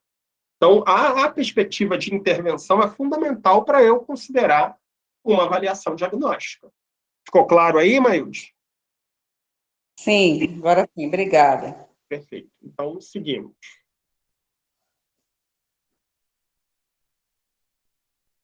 Então, a perspectiva de intervenção é fundamental para eu considerar uma avaliação diagnóstica. Ficou claro aí, Maílde? Sim, agora sim, obrigada. Perfeito. Então, seguimos.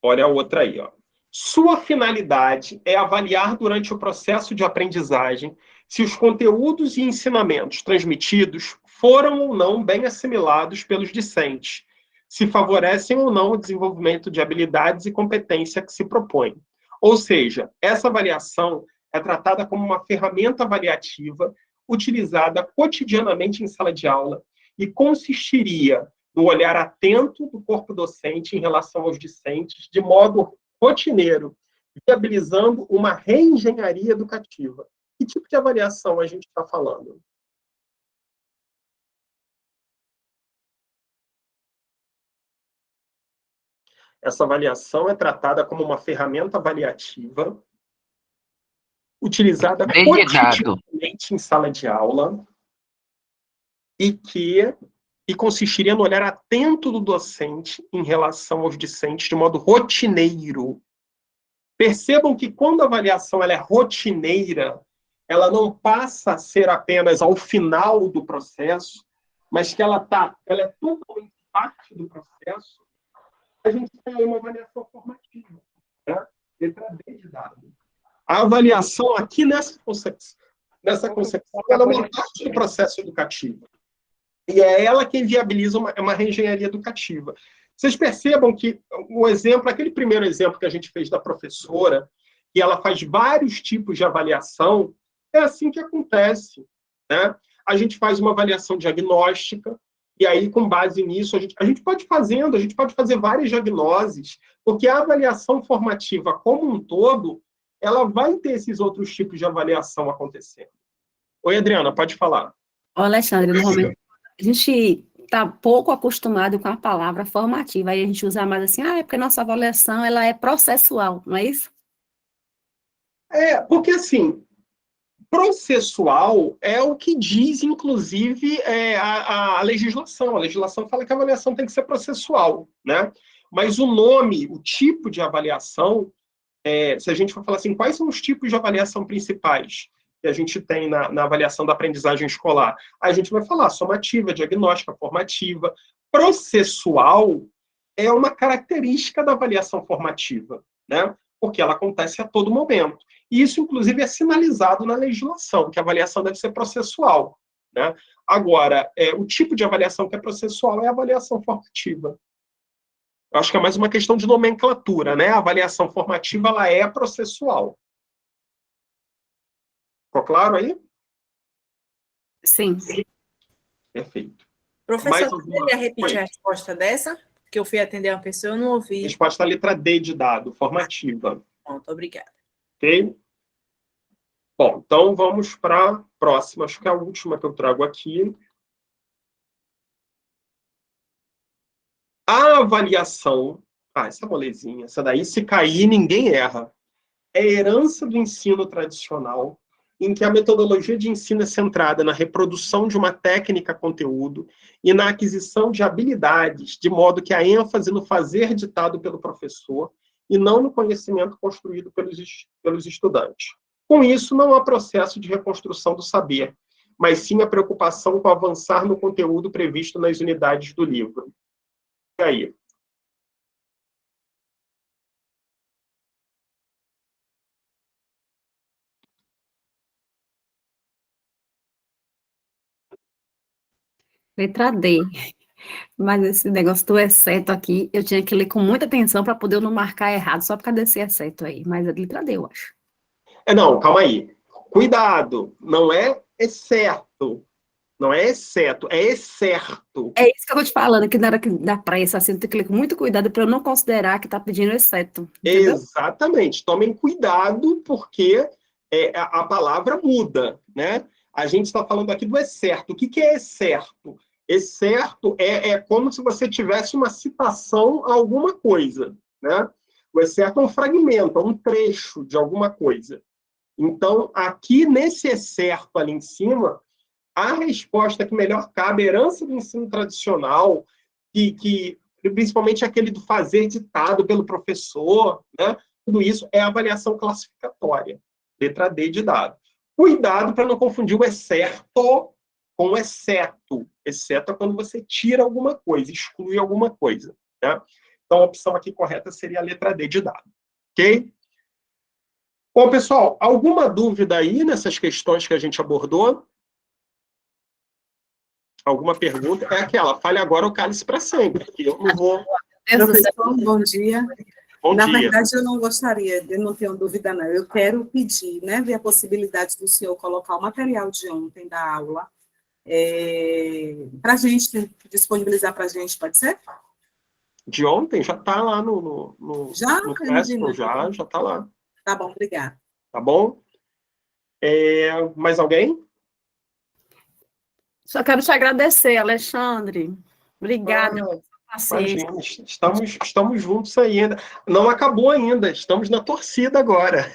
Olha a outra aí, ó. Sua finalidade é avaliar durante o processo de aprendizagem se os conteúdos e ensinamentos transmitidos foram ou não bem assimilados pelos discentes, se favorecem ou não o desenvolvimento de habilidades e competência que se propõe. Ou seja, essa avaliação é tratada como uma ferramenta avaliativa utilizada cotidianamente em sala de aula e consistiria no olhar atento do corpo docente em relação aos discentes, de modo rotineiro, viabilizando uma reengenharia educativa. Que tipo de avaliação a gente está falando? Essa avaliação é tratada como uma ferramenta avaliativa utilizada cotidianamente em sala de aula e consistiria no olhar atento do docente em relação aos discentes de modo rotineiro. Percebam que quando a avaliação ela é rotineira, ela não passa a ser apenas ao final do processo, mas que ela é totalmente parte do processo. A gente tem aí uma avaliação formativa, né? Letra D de dado. A avaliação aqui nessa concepção ela é uma parte do processo educativo. E é ela quem viabiliza uma reengenharia educativa. Vocês percebam que o exemplo, aquele primeiro exemplo que a gente fez da professora, que ela faz vários tipos de avaliação, é assim que acontece. Né? A gente faz uma avaliação diagnóstica, e aí, com base nisso, a gente pode fazer várias diagnoses, porque a avaliação formativa como um todo, ela vai ter esses outros tipos de avaliação acontecendo. Oi, Adriana, pode falar. Ô, Alexandre, no momento, a gente está pouco acostumado com a palavra formativa, aí a gente usa mais assim, é porque nossa avaliação ela é processual, não é isso? Porque assim, processual é o que diz, inclusive, a legislação. A legislação fala que a avaliação tem que ser processual, né? Mas o nome, o tipo de avaliação, se a gente for falar assim, quais são os tipos de avaliação principais que a gente tem na avaliação da aprendizagem escolar? A gente vai falar somativa, diagnóstica, formativa. Processual é uma característica da avaliação formativa, né? Porque ela acontece a todo momento. E isso, inclusive, é sinalizado na legislação, que a avaliação deve ser processual, né? Agora, o tipo de avaliação que é processual é a avaliação formativa. Eu acho que é mais uma questão de nomenclatura, né? A avaliação formativa, ela é processual. Ficou claro aí? Sim. Perfeito. Professor, poderia repetir a resposta dessa? Porque eu fui atender uma pessoa e não ouvi. Resposta à letra D de dado, formativa. Pronto, obrigada. Ok? Bom, então vamos para a próxima. Acho que é a última que eu trago aqui. A avaliação... essa molezinha. Essa daí, se cair, ninguém erra. É herança do ensino tradicional, em que a metodologia de ensino é centrada na reprodução de uma técnica-conteúdo e na aquisição de habilidades, de modo que a ênfase no fazer ditado pelo professor e não no conhecimento construído pelos estudantes. Com isso, não há processo de reconstrução do saber, mas sim a preocupação com avançar no conteúdo previsto nas unidades do livro. E aí? Letra D. Mas esse negócio do exceto aqui, eu tinha que ler com muita atenção para poder eu não marcar errado, só por causa desse exceto aí. Mas é letra D, eu acho. Não, calma aí. Cuidado, não é exceto. Não é exceto, é excerto. É isso que eu tô te falando, que na hora da pressa, assim, tem que ler com muito cuidado para eu não considerar que tá pedindo exceto. Entendeu? Exatamente. Tomem cuidado, porque a palavra muda, né? A gente está falando aqui do excerto. O que é excerto? Excerto é como se você tivesse uma citação a alguma coisa, né? O excerto é um fragmento, é um trecho de alguma coisa. Então, aqui nesse excerto ali em cima, a resposta que melhor cabe, a herança do ensino tradicional, que principalmente aquele do fazer ditado pelo professor, né? Tudo isso é avaliação classificatória, letra D de dado. Cuidado para não confundir o excerto com o exceto. Exceto é quando você tira alguma coisa, exclui alguma coisa, né? Então, a opção aqui correta seria a letra D de dado. Ok? Bom, pessoal, alguma dúvida aí nessas questões que a gente abordou? Alguma pergunta? É aquela, fale agora ou cale-se para sempre. Eu não vou... Professor, bom dia. Bom Na dia. verdade, eu não gostaria, eu não tenho dúvida, não. Eu quero pedir, né, ver a possibilidade do senhor colocar o material de ontem da aula para a gente, disponibilizar para a gente, pode ser? De ontem já está lá no Já? Classroom, já está lá. Tá bom, obrigada. Tá bom? Mais alguém? Só quero te agradecer, Alexandre. Obrigada pela paciência. Imagina, estamos juntos ainda. Não acabou ainda, estamos na torcida agora.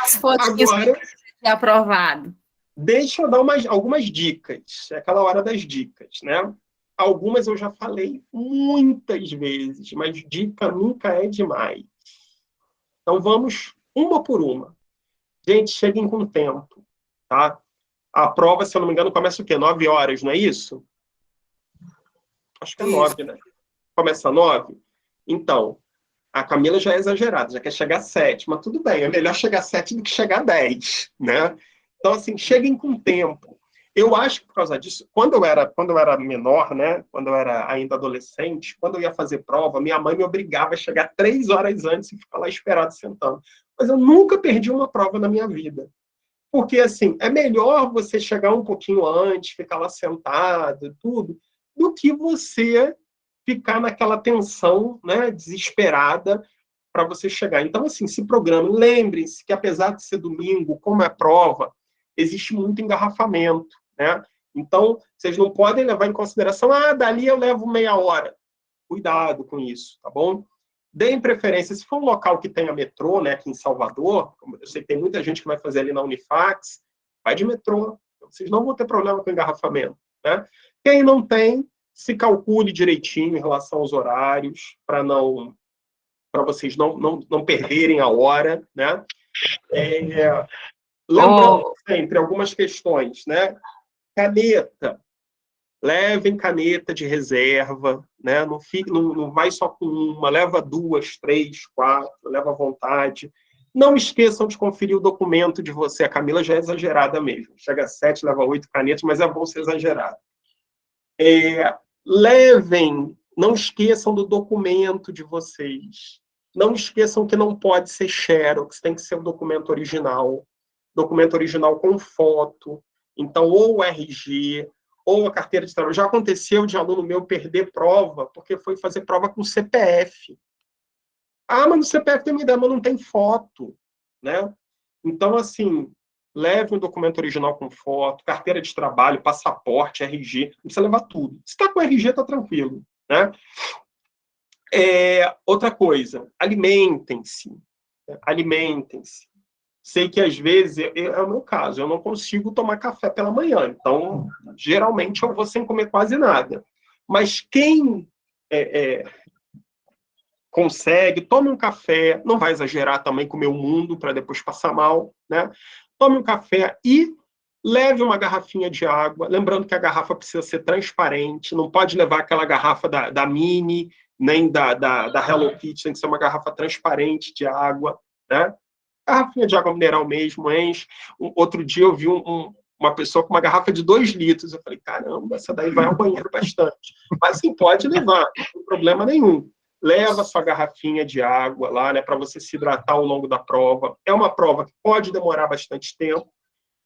As fotinhas Agora, que aprovado. deixa eu dar algumas dicas. É aquela hora das dicas, né? Algumas eu já falei muitas vezes, mas dica nunca é demais. Então vamos uma por uma. Gente, cheguem com tempo, tá? A prova, se eu não me engano, começa o quê? 9 horas, não é isso? Acho que é 9, né? Começa 9? Então, a Camila já é exagerada, já quer chegar a 7, mas tudo bem, é melhor chegar a 7 do que chegar a 10, né? Então, assim, cheguem com tempo. Eu acho que por causa disso, quando eu era menor, né? Quando eu era ainda adolescente, quando eu ia fazer prova, minha mãe me obrigava a chegar 3 horas antes e ficar lá esperado sentando. Mas eu nunca perdi uma prova na minha vida. Porque, assim, é melhor você chegar um pouquinho antes, ficar lá sentado e tudo, do que você ficar naquela tensão, né, desesperada para você chegar. Então, assim, se programa. Lembrem-se que, apesar de ser domingo, como é prova, existe muito engarrafamento, né? Então, vocês não podem levar em consideração, dali eu levo meia hora. Cuidado com isso, tá bom? deem preferência, se for um local que tenha metrô, né, aqui em Salvador, como eu sei que tem muita gente que vai fazer ali na Unifax, vai de metrô, vocês não vão ter problema com engarrafamento, né? Quem não tem, se calcule direitinho em relação aos horários, para vocês não perderem a hora, né? Lembrando sempre algumas questões, né? Caneta. Levem caneta de reserva, né? Não vai só com uma, leva 2, 3, 4, leva à vontade. Não esqueçam de conferir o documento de você. A Camila já é exagerada mesmo. Chega a 7, leva 8 canetas, mas é bom ser exagerado. Levem, não esqueçam do documento de vocês. Não esqueçam que não pode ser xerox, tem que ser o documento original. Documento original com foto. Então, ou o RG, ou a carteira de trabalho. Já aconteceu de aluno meu perder prova, porque foi fazer prova com CPF. Ah, mas no CPF tem uma ideia, mas não tem foto, né? Então, assim, leve um documento original com foto, carteira de trabalho, passaporte, RG, não precisa levar tudo. Se está com RG, está tranquilo, né? Outra coisa, alimentem-se. Alimentem-se. Sei que, às vezes, é o meu caso, eu não consigo tomar café pela manhã, então, geralmente, eu vou sem comer quase nada. Mas quem consegue, tome um café, não vai exagerar também comer o mundo para depois passar mal, né? Tome um café e leve uma garrafinha de água, lembrando que a garrafa precisa ser transparente, não pode levar aquela garrafa da Mini, nem da Hello Kitty, tem que ser uma garrafa transparente de água, né? Garrafinha de água mineral mesmo, enche. Outro dia eu vi uma pessoa com uma garrafa de 2 litros. Eu falei, caramba, essa daí vai ao banheiro bastante. Mas sim, pode levar, não tem problema nenhum. Leva sua garrafinha de água lá, né, para você se hidratar ao longo da prova. É uma prova que pode demorar bastante tempo.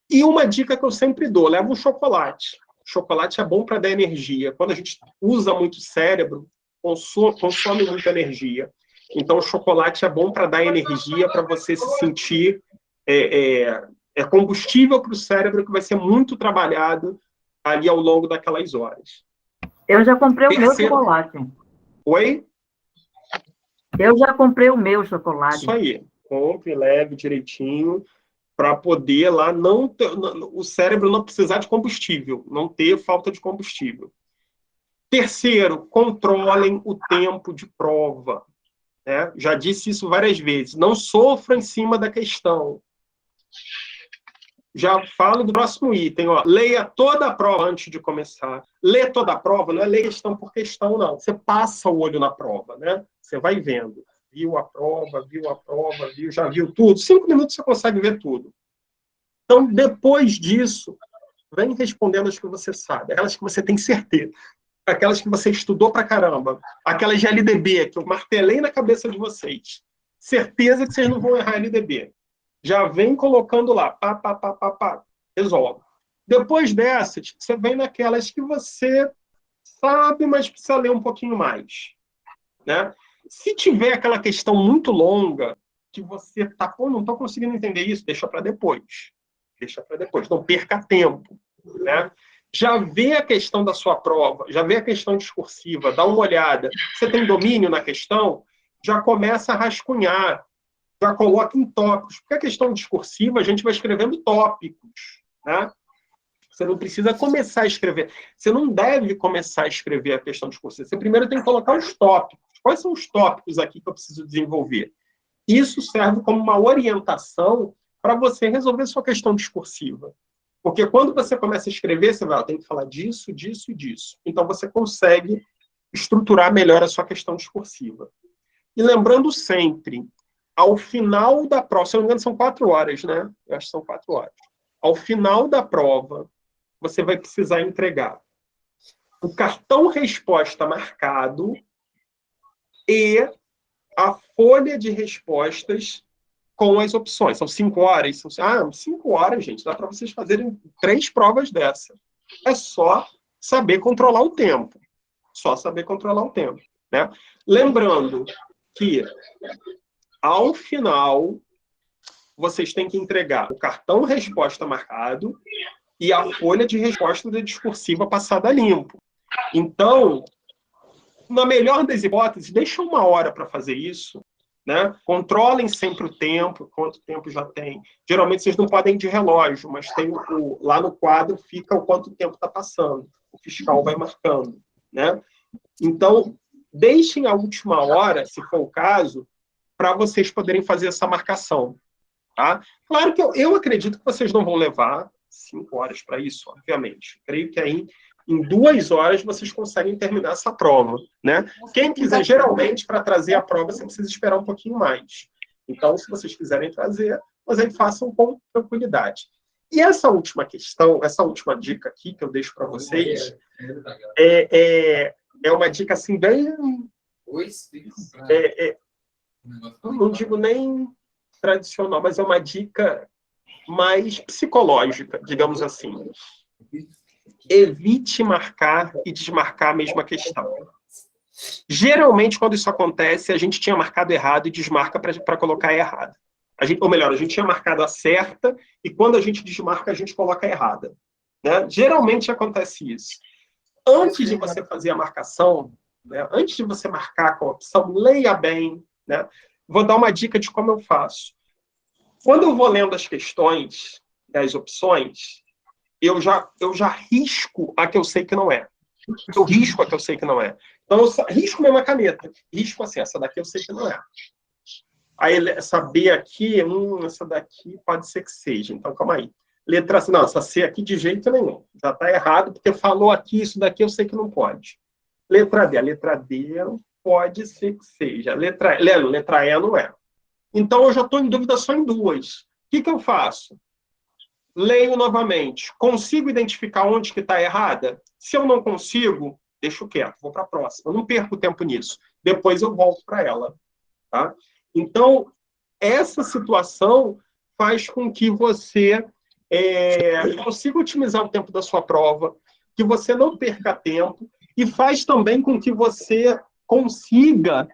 E uma dica que eu sempre dou, leva um chocolate. Chocolate é bom para dar energia. Quando a gente usa muito o cérebro, consome muita energia. Então, o chocolate é bom para dar energia, para você se sentir combustível para o cérebro, que vai ser muito trabalhado ali ao longo daquelas horas. Eu já comprei o meu chocolate. Oi? Eu já comprei o meu chocolate. Isso aí. Compre, leve direitinho, para poder lá o cérebro não precisar de combustível, não ter falta de combustível. Terceiro, controlem o tempo de prova. Já disse isso várias vezes. Não sofra em cima da questão. Já falo do próximo item. Leia toda a prova antes de começar. Ler toda a prova não é ler questão por questão, não. Você passa o olho na prova, né? Você vai vendo. Viu a prova, já viu tudo. 5 minutos você consegue ver tudo. Então, depois disso, vem respondendo as que você sabe. Aquelas que você tem certeza. Aquelas que você estudou pra caramba, aquelas de LDB, que eu martelei na cabeça de vocês. Certeza que vocês não vão errar LDB. Já vem colocando lá, pá, resolve. Depois dessas, você vem naquelas que você sabe, mas precisa ler um pouquinho mais, né? Se tiver aquela questão muito longa, que você não estou conseguindo entender isso, deixa para depois. Não perca tempo, né? Já vê a questão da sua prova, já vê a questão discursiva, dá uma olhada. Você tem domínio na questão? Já começa a rascunhar, já coloca em tópicos. Porque a questão discursiva, a gente vai escrevendo tópicos, né? Você não precisa começar a escrever. Você não deve começar a escrever a questão discursiva. Você primeiro tem que colocar os tópicos. Quais são os tópicos aqui que eu preciso desenvolver? Isso serve como uma orientação para você resolver sua questão discursiva. Porque quando você começa a escrever, você vai, tem que falar disso, disso e disso. Então, você consegue estruturar melhor a sua questão discursiva. E lembrando sempre, ao final da prova, se eu não me engano, são 4 horas, né? Eu acho que são 4 horas. Ao final da prova, você vai precisar entregar o cartão resposta marcado e a folha de respostas com as opções. São 5 horas. 5 horas, gente. Dá para vocês fazerem 3 provas dessa. É só saber controlar o tempo. Né? Lembrando que, ao final, vocês têm que entregar o cartão resposta marcado e a folha de resposta da discursiva passada limpo. Então, na melhor das hipóteses, deixa 1 hora para fazer isso, né? Controlem sempre o tempo, quanto tempo já tem. Geralmente vocês não podem ir de relógio, mas tem lá no quadro fica o quanto tempo está passando. O fiscal vai marcando, né? Então, deixem a última hora, se for o caso, para vocês poderem fazer essa marcação. Tá? Claro que eu acredito que vocês não vão levar 5 horas para isso, obviamente. Creio que aí, em 2 horas, vocês conseguem terminar essa prova. Né? Quem quiser, geralmente, para trazer a prova, você precisa esperar um pouquinho mais. Então, se vocês quiserem trazer, mas aí façam com tranquilidade. E essa última questão, essa última dica aqui que eu deixo para vocês, é uma dica assim, bem... não digo nem tradicional, mas é uma dica mais psicológica, digamos assim. Evite marcar e desmarcar a mesma questão. Geralmente, quando isso acontece, a gente tinha marcado errado e desmarca para colocar errado. Ou melhor, a gente tinha marcado a certa e quando a gente desmarca, a gente coloca a errada. Né? Geralmente acontece isso. Antes de você fazer a marcação, né, antes de você marcar com a opção, leia bem. Né? Vou dar uma dica de como eu faço. Quando eu vou lendo as questões, as opções, eu já risco a que eu sei que não é. Eu risco a que eu sei que não é. Então, eu risco mesmo a caneta. Risco assim, essa daqui eu sei que não é. Aí, essa B aqui, essa daqui pode ser que seja. Então, calma aí. Letra C, não, essa C aqui de jeito nenhum. Já está errado, porque falou aqui, isso daqui eu sei que não pode. Letra D, a letra D pode ser que seja. Letra E não é. Então, eu já estou em dúvida só em 2. O que eu faço? Leio novamente. Consigo identificar onde que está errada? Se eu não consigo, deixo quieto, vou para a próxima. Eu não perco tempo nisso. Depois eu volto para ela. Tá? Então, essa situação faz com que você consiga otimizar o tempo da sua prova, que você não perca tempo, e faz também com que você consiga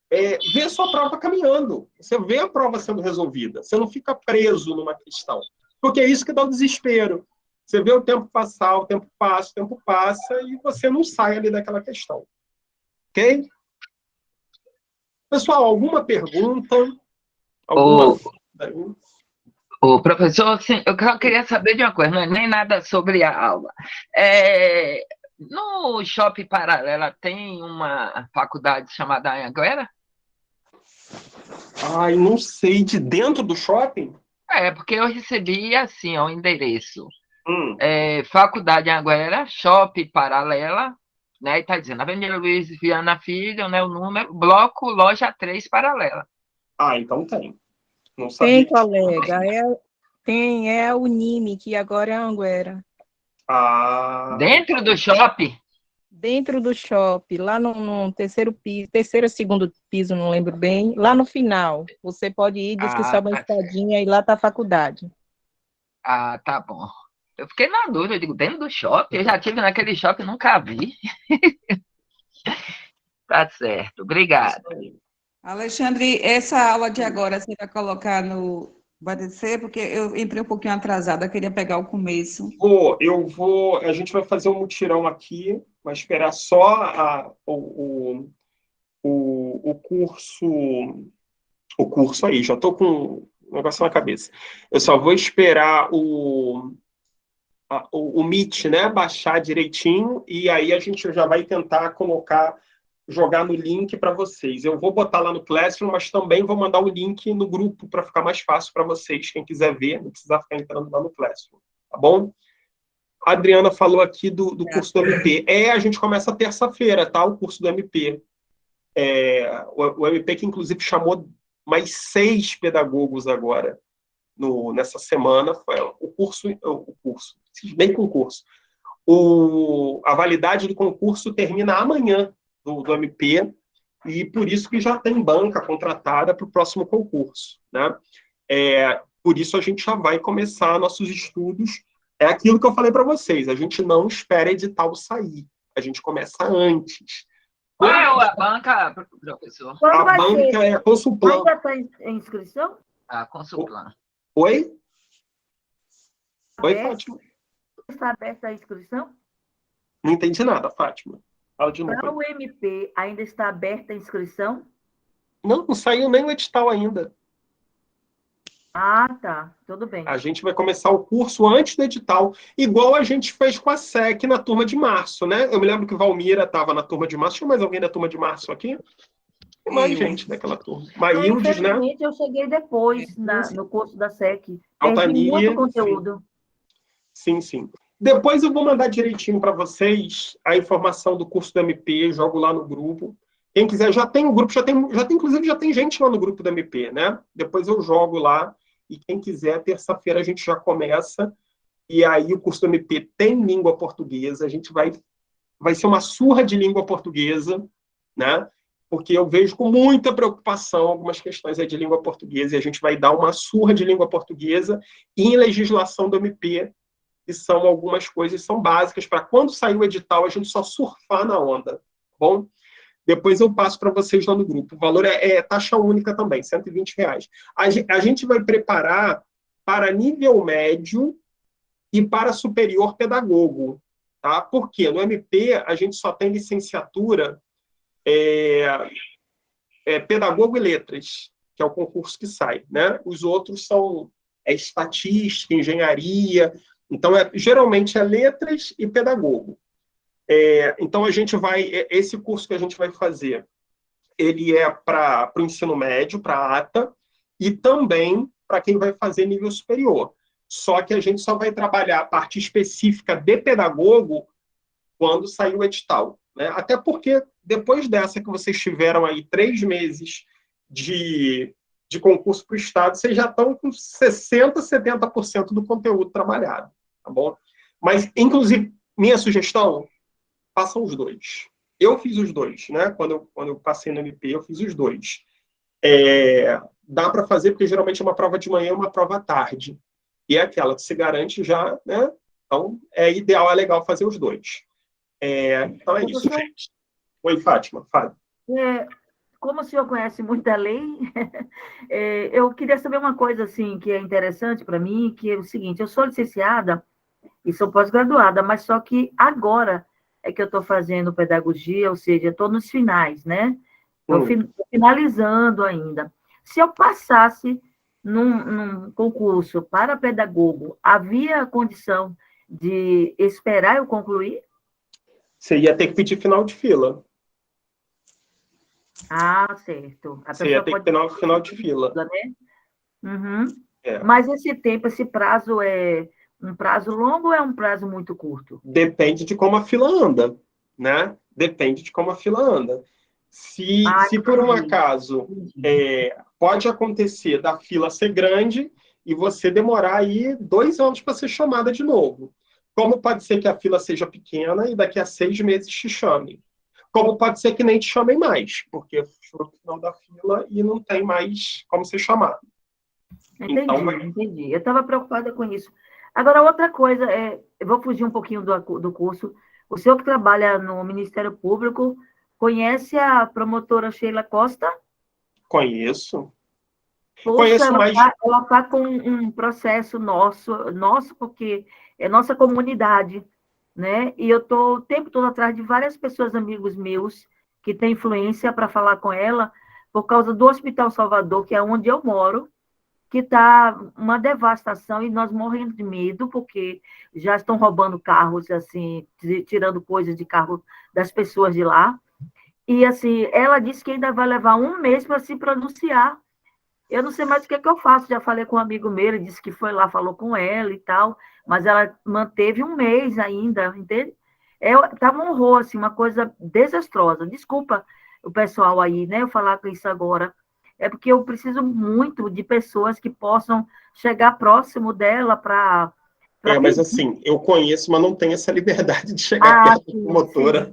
ver sua prova caminhando. Você vê a prova sendo resolvida. Você não fica preso numa questão. Porque é isso que dá o desespero. Você vê o tempo passar, o tempo passa, e você não sai ali daquela questão. Ok? Pessoal, alguma pergunta? O professor, assim, eu só queria saber de uma coisa, não é nem nada sobre a aula. No Shopping Paralela tem uma faculdade chamada Anhanguera? Ai, não sei, de dentro do shopping? Porque eu recebi, assim, o endereço. Faculdade Anhanguera, Shopping Paralela, né? E está dizendo, Avenida Luiz Viana Filho, né? O número, bloco, loja 3, Paralela. Então tem. Não sabia. Tem, colega. É a Unime, que agora é a Anhanguera. Dentro do shopping? Dentro do shopping, lá no terceiro piso, terceiro ou segundo piso, não lembro bem, lá no final. Você pode ir, diz que sobe uma escadinha e lá está a faculdade. Tá bom. Eu fiquei na dúvida, eu digo, dentro do shopping? Eu já estive naquele shopping, nunca vi. Tá certo, obrigado. Alexandre, essa aula de agora você vai colocar no... Vai descer? Porque eu entrei um pouquinho atrasada, queria pegar o começo. A gente vai fazer um mutirão aqui, vai esperar só o curso aí, já estou com um negócio na cabeça. Eu só vou esperar o Meet, né, baixar direitinho, e aí a gente já vai tentar jogar no link para vocês. Eu vou botar lá no Classroom, mas também vou mandar o link no grupo para ficar mais fácil para vocês. Quem quiser ver, não precisa ficar entrando lá no Classroom. Tá bom? A Adriana falou aqui do curso do MP. A gente começa terça-feira, tá? O curso do MP. O MP que, inclusive, chamou mais 6 pedagogos agora, nessa semana. Foi o curso, bem concurso. A validade do concurso termina amanhã, do MP, e por isso que já tem banca contratada para o próximo concurso. Né? Por isso a gente já vai começar nossos estudos. É aquilo que eu falei para vocês, a gente não espera edital sair, a gente começa antes. Qual é a banca, professor? A banca é a Consulplan. Ainda está em inscrição? A Consulplan. Oi? Oi, Fátima. Está aberta a inscrição? Não entendi nada, Fátima. Fala de novo. Para o MP, ainda está aberta a inscrição? Não saiu nem o edital ainda. Ah, tá. Tudo bem. A gente vai começar o curso antes do edital, igual a gente fez com a SEC na turma de março, né? Eu me lembro que Valmira estava na turma de março. Tinha mais alguém da turma de março aqui? Tem mais gente daquela turma. Maíldes, né? Infelizmente, eu cheguei depois no curso da SEC. Perdi Altania, muito conteúdo. Sim, sim. Depois eu vou mandar direitinho para vocês a informação do curso do MP, jogo lá no grupo. Quem quiser, já tem o grupo, inclusive já tem gente lá no grupo do MP, né? Depois eu jogo lá, e quem quiser, terça-feira a gente já começa, e aí o curso do MP tem língua portuguesa, a gente vai ser uma surra de língua portuguesa, né? Porque eu vejo com muita preocupação algumas questões aí de língua portuguesa, e a gente vai dar uma surra de língua portuguesa em legislação do MP, que são algumas coisas, são básicas, para quando sair o edital, a gente só surfar na onda, tá bom? Depois eu passo para vocês lá no grupo. O valor é taxa única também, R$120. A gente vai preparar para nível médio e para superior pedagogo, tá? Porque no MP a gente só tem licenciatura pedagogo e letras, que é o concurso que sai, né? Os outros são estatística, engenharia. Então, geralmente é letras e pedagogo. Então, esse curso que a gente vai fazer, ele é para o ensino médio, para a ATA, e também para quem vai fazer nível superior. Só que a gente só vai trabalhar a parte específica de pedagogo quando sair o edital, né? Até porque, depois dessa que vocês tiveram aí 3 meses de concurso para o Estado, vocês já estão com 60%, 70% do conteúdo trabalhado, tá bom? Mas, inclusive, minha sugestão, façam os dois. Eu fiz os dois, né? Quando eu passei no MP, eu fiz os dois. Dá para fazer, porque geralmente é uma prova de manhã e uma prova à tarde. E é aquela que se garante já, né? Então, é ideal, é legal fazer os dois. Então é isso, gente. Oi, Fátima. Fábio. Como o senhor conhece muito da lei, eu queria saber uma coisa assim, que é interessante para mim, que é o seguinte: eu sou licenciada e sou pós-graduada, mas só que agora é que eu estou fazendo pedagogia, ou seja, estou nos finais, né? Estou finalizando ainda. Se eu passasse num concurso para pedagogo, havia condição de esperar eu concluir? Você ia ter que pedir final de fila. Ah, certo. Você ia ter que ter final de fila. Né? Uhum. Mas esse tempo, esse prazo é um prazo longo ou é um prazo muito curto? Depende de como a fila anda, né? Depende de como a fila anda. Se por um acaso pode acontecer da fila ser grande e você demorar aí 2 anos para ser chamada de novo. Como pode ser que a fila seja pequena e daqui a 6 meses te chamem. Como pode ser que nem te chamem mais, porque foi no final da fila e não tem mais como ser chamado. Entendi. Eu estava preocupada com isso. Agora, outra coisa, eu vou fugir um pouquinho do curso. O senhor que trabalha no Ministério Público, conhece a promotora Sheila Costa? Conheço. Poxa, ela está com um processo nosso, porque é nossa comunidade, né? E eu estou o tempo todo atrás de várias pessoas, amigos meus, que têm influência para falar com ela, por causa do Hospital Salvador, que é onde eu moro, que está uma devastação e nós morrendo de medo, porque já estão roubando carros, assim, tirando coisas de carro das pessoas de lá. E, assim, ela disse que ainda vai levar 1 mês para se pronunciar. Eu não sei mais o que eu faço, já falei com um amigo meu, ele disse que foi lá, falou com ela e tal, mas ela manteve 1 mês ainda, entende? Estava um horror, assim, uma coisa desastrosa. Desculpa o pessoal aí, né, eu falar com isso agora. É porque eu preciso muito de pessoas que possam chegar próximo dela para... mas assim, eu conheço, mas não tenho essa liberdade de chegar perto da promotora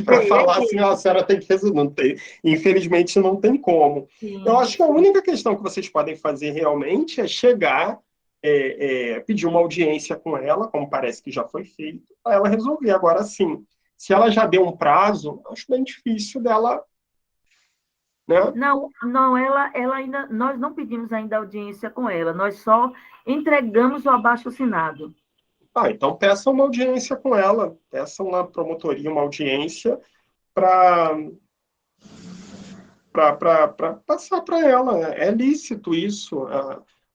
para falar assim, a senhora tem que resolver. Não tem. Infelizmente, não tem como. Sim. Eu acho que a única questão que vocês podem fazer realmente é chegar, pedir uma audiência com ela, como parece que já foi feito, para ela resolver. Agora, sim, se ela já deu um prazo, acho bem difícil dela... Né? Não, ela ainda, nós não pedimos ainda audiência com ela, nós só entregamos o abaixo-assinado. Então peçam uma audiência com ela, peçam na promotoria uma audiência, para passar para ela. É lícito isso.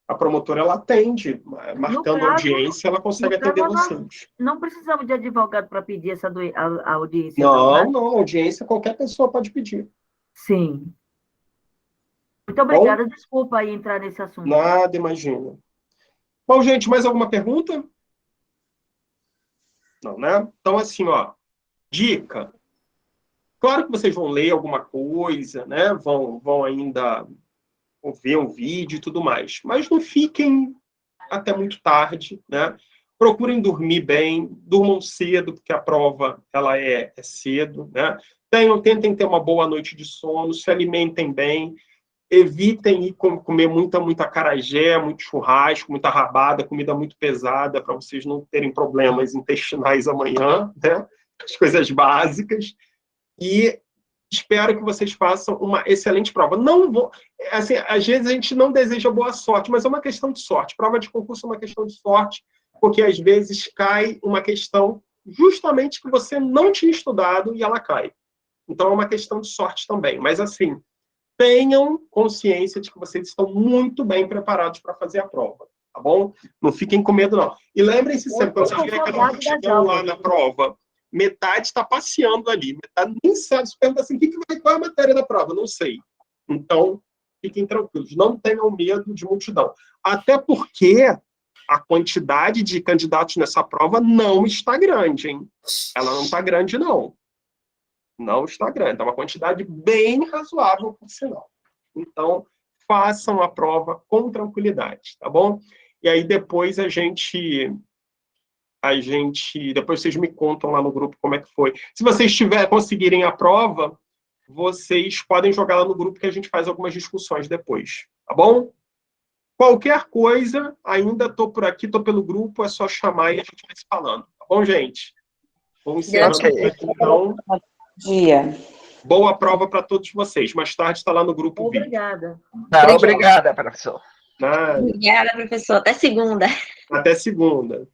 A promotora, ela atende, marcando audiência, ela consegue atender vocês. Não precisamos de advogado para pedir a audiência. Não, audiência qualquer pessoa pode pedir. Sim. Muito obrigada. Desculpa aí entrar nesse assunto. Nada, imagina. Bom, gente, mais alguma pergunta? Não, né? Então, assim, ó, dica. Claro que vocês vão ler alguma coisa, né? Vão ainda ver um vídeo e tudo mais. Mas não fiquem até muito tarde, né? Procurem dormir bem, durmam cedo, porque a prova ela é cedo, né? Tentem ter uma boa noite de sono, se alimentem bem, evitem ir comer muita acarajé, muito churrasco, muita rabada, comida muito pesada, para vocês não terem problemas intestinais amanhã, né? As coisas básicas. E espero que vocês façam uma excelente prova. Não vou, assim, às vezes a gente não deseja boa sorte, mas é uma questão de sorte. Prova de concurso é uma questão de sorte, porque às vezes cai uma questão justamente que você não tinha estudado e ela cai. Então é uma questão de sorte também. Mas assim, tenham consciência de que vocês estão muito bem preparados para fazer a prova, tá bom? Não fiquem com medo, não. E lembrem-se sempre, quando vocês virem aquela multidão lá na prova, metade está passeando ali, metade nem sabe, se pergunta assim, qual é a matéria da prova? Não sei. Então, fiquem tranquilos, não tenham medo de multidão. Até porque a quantidade de candidatos nessa prova não está grande, hein? Ela não está grande, não. Não está grande, é uma quantidade bem razoável, por sinal. Então, façam a prova com tranquilidade, tá bom? E aí depois depois vocês me contam lá no grupo como é que foi. Se vocês conseguirem a prova, vocês podem jogar lá no grupo que a gente faz algumas discussões depois, tá bom? Qualquer coisa, ainda estou por aqui, estou pelo grupo, é só chamar e a gente vai se falando, tá bom, gente? Vamos encerrando aqui, então. Dia. Boa prova para todos vocês. Mais tarde está lá no grupo. Obrigada. Obrigada, professor. Obrigada, professor. Até segunda. Até segunda.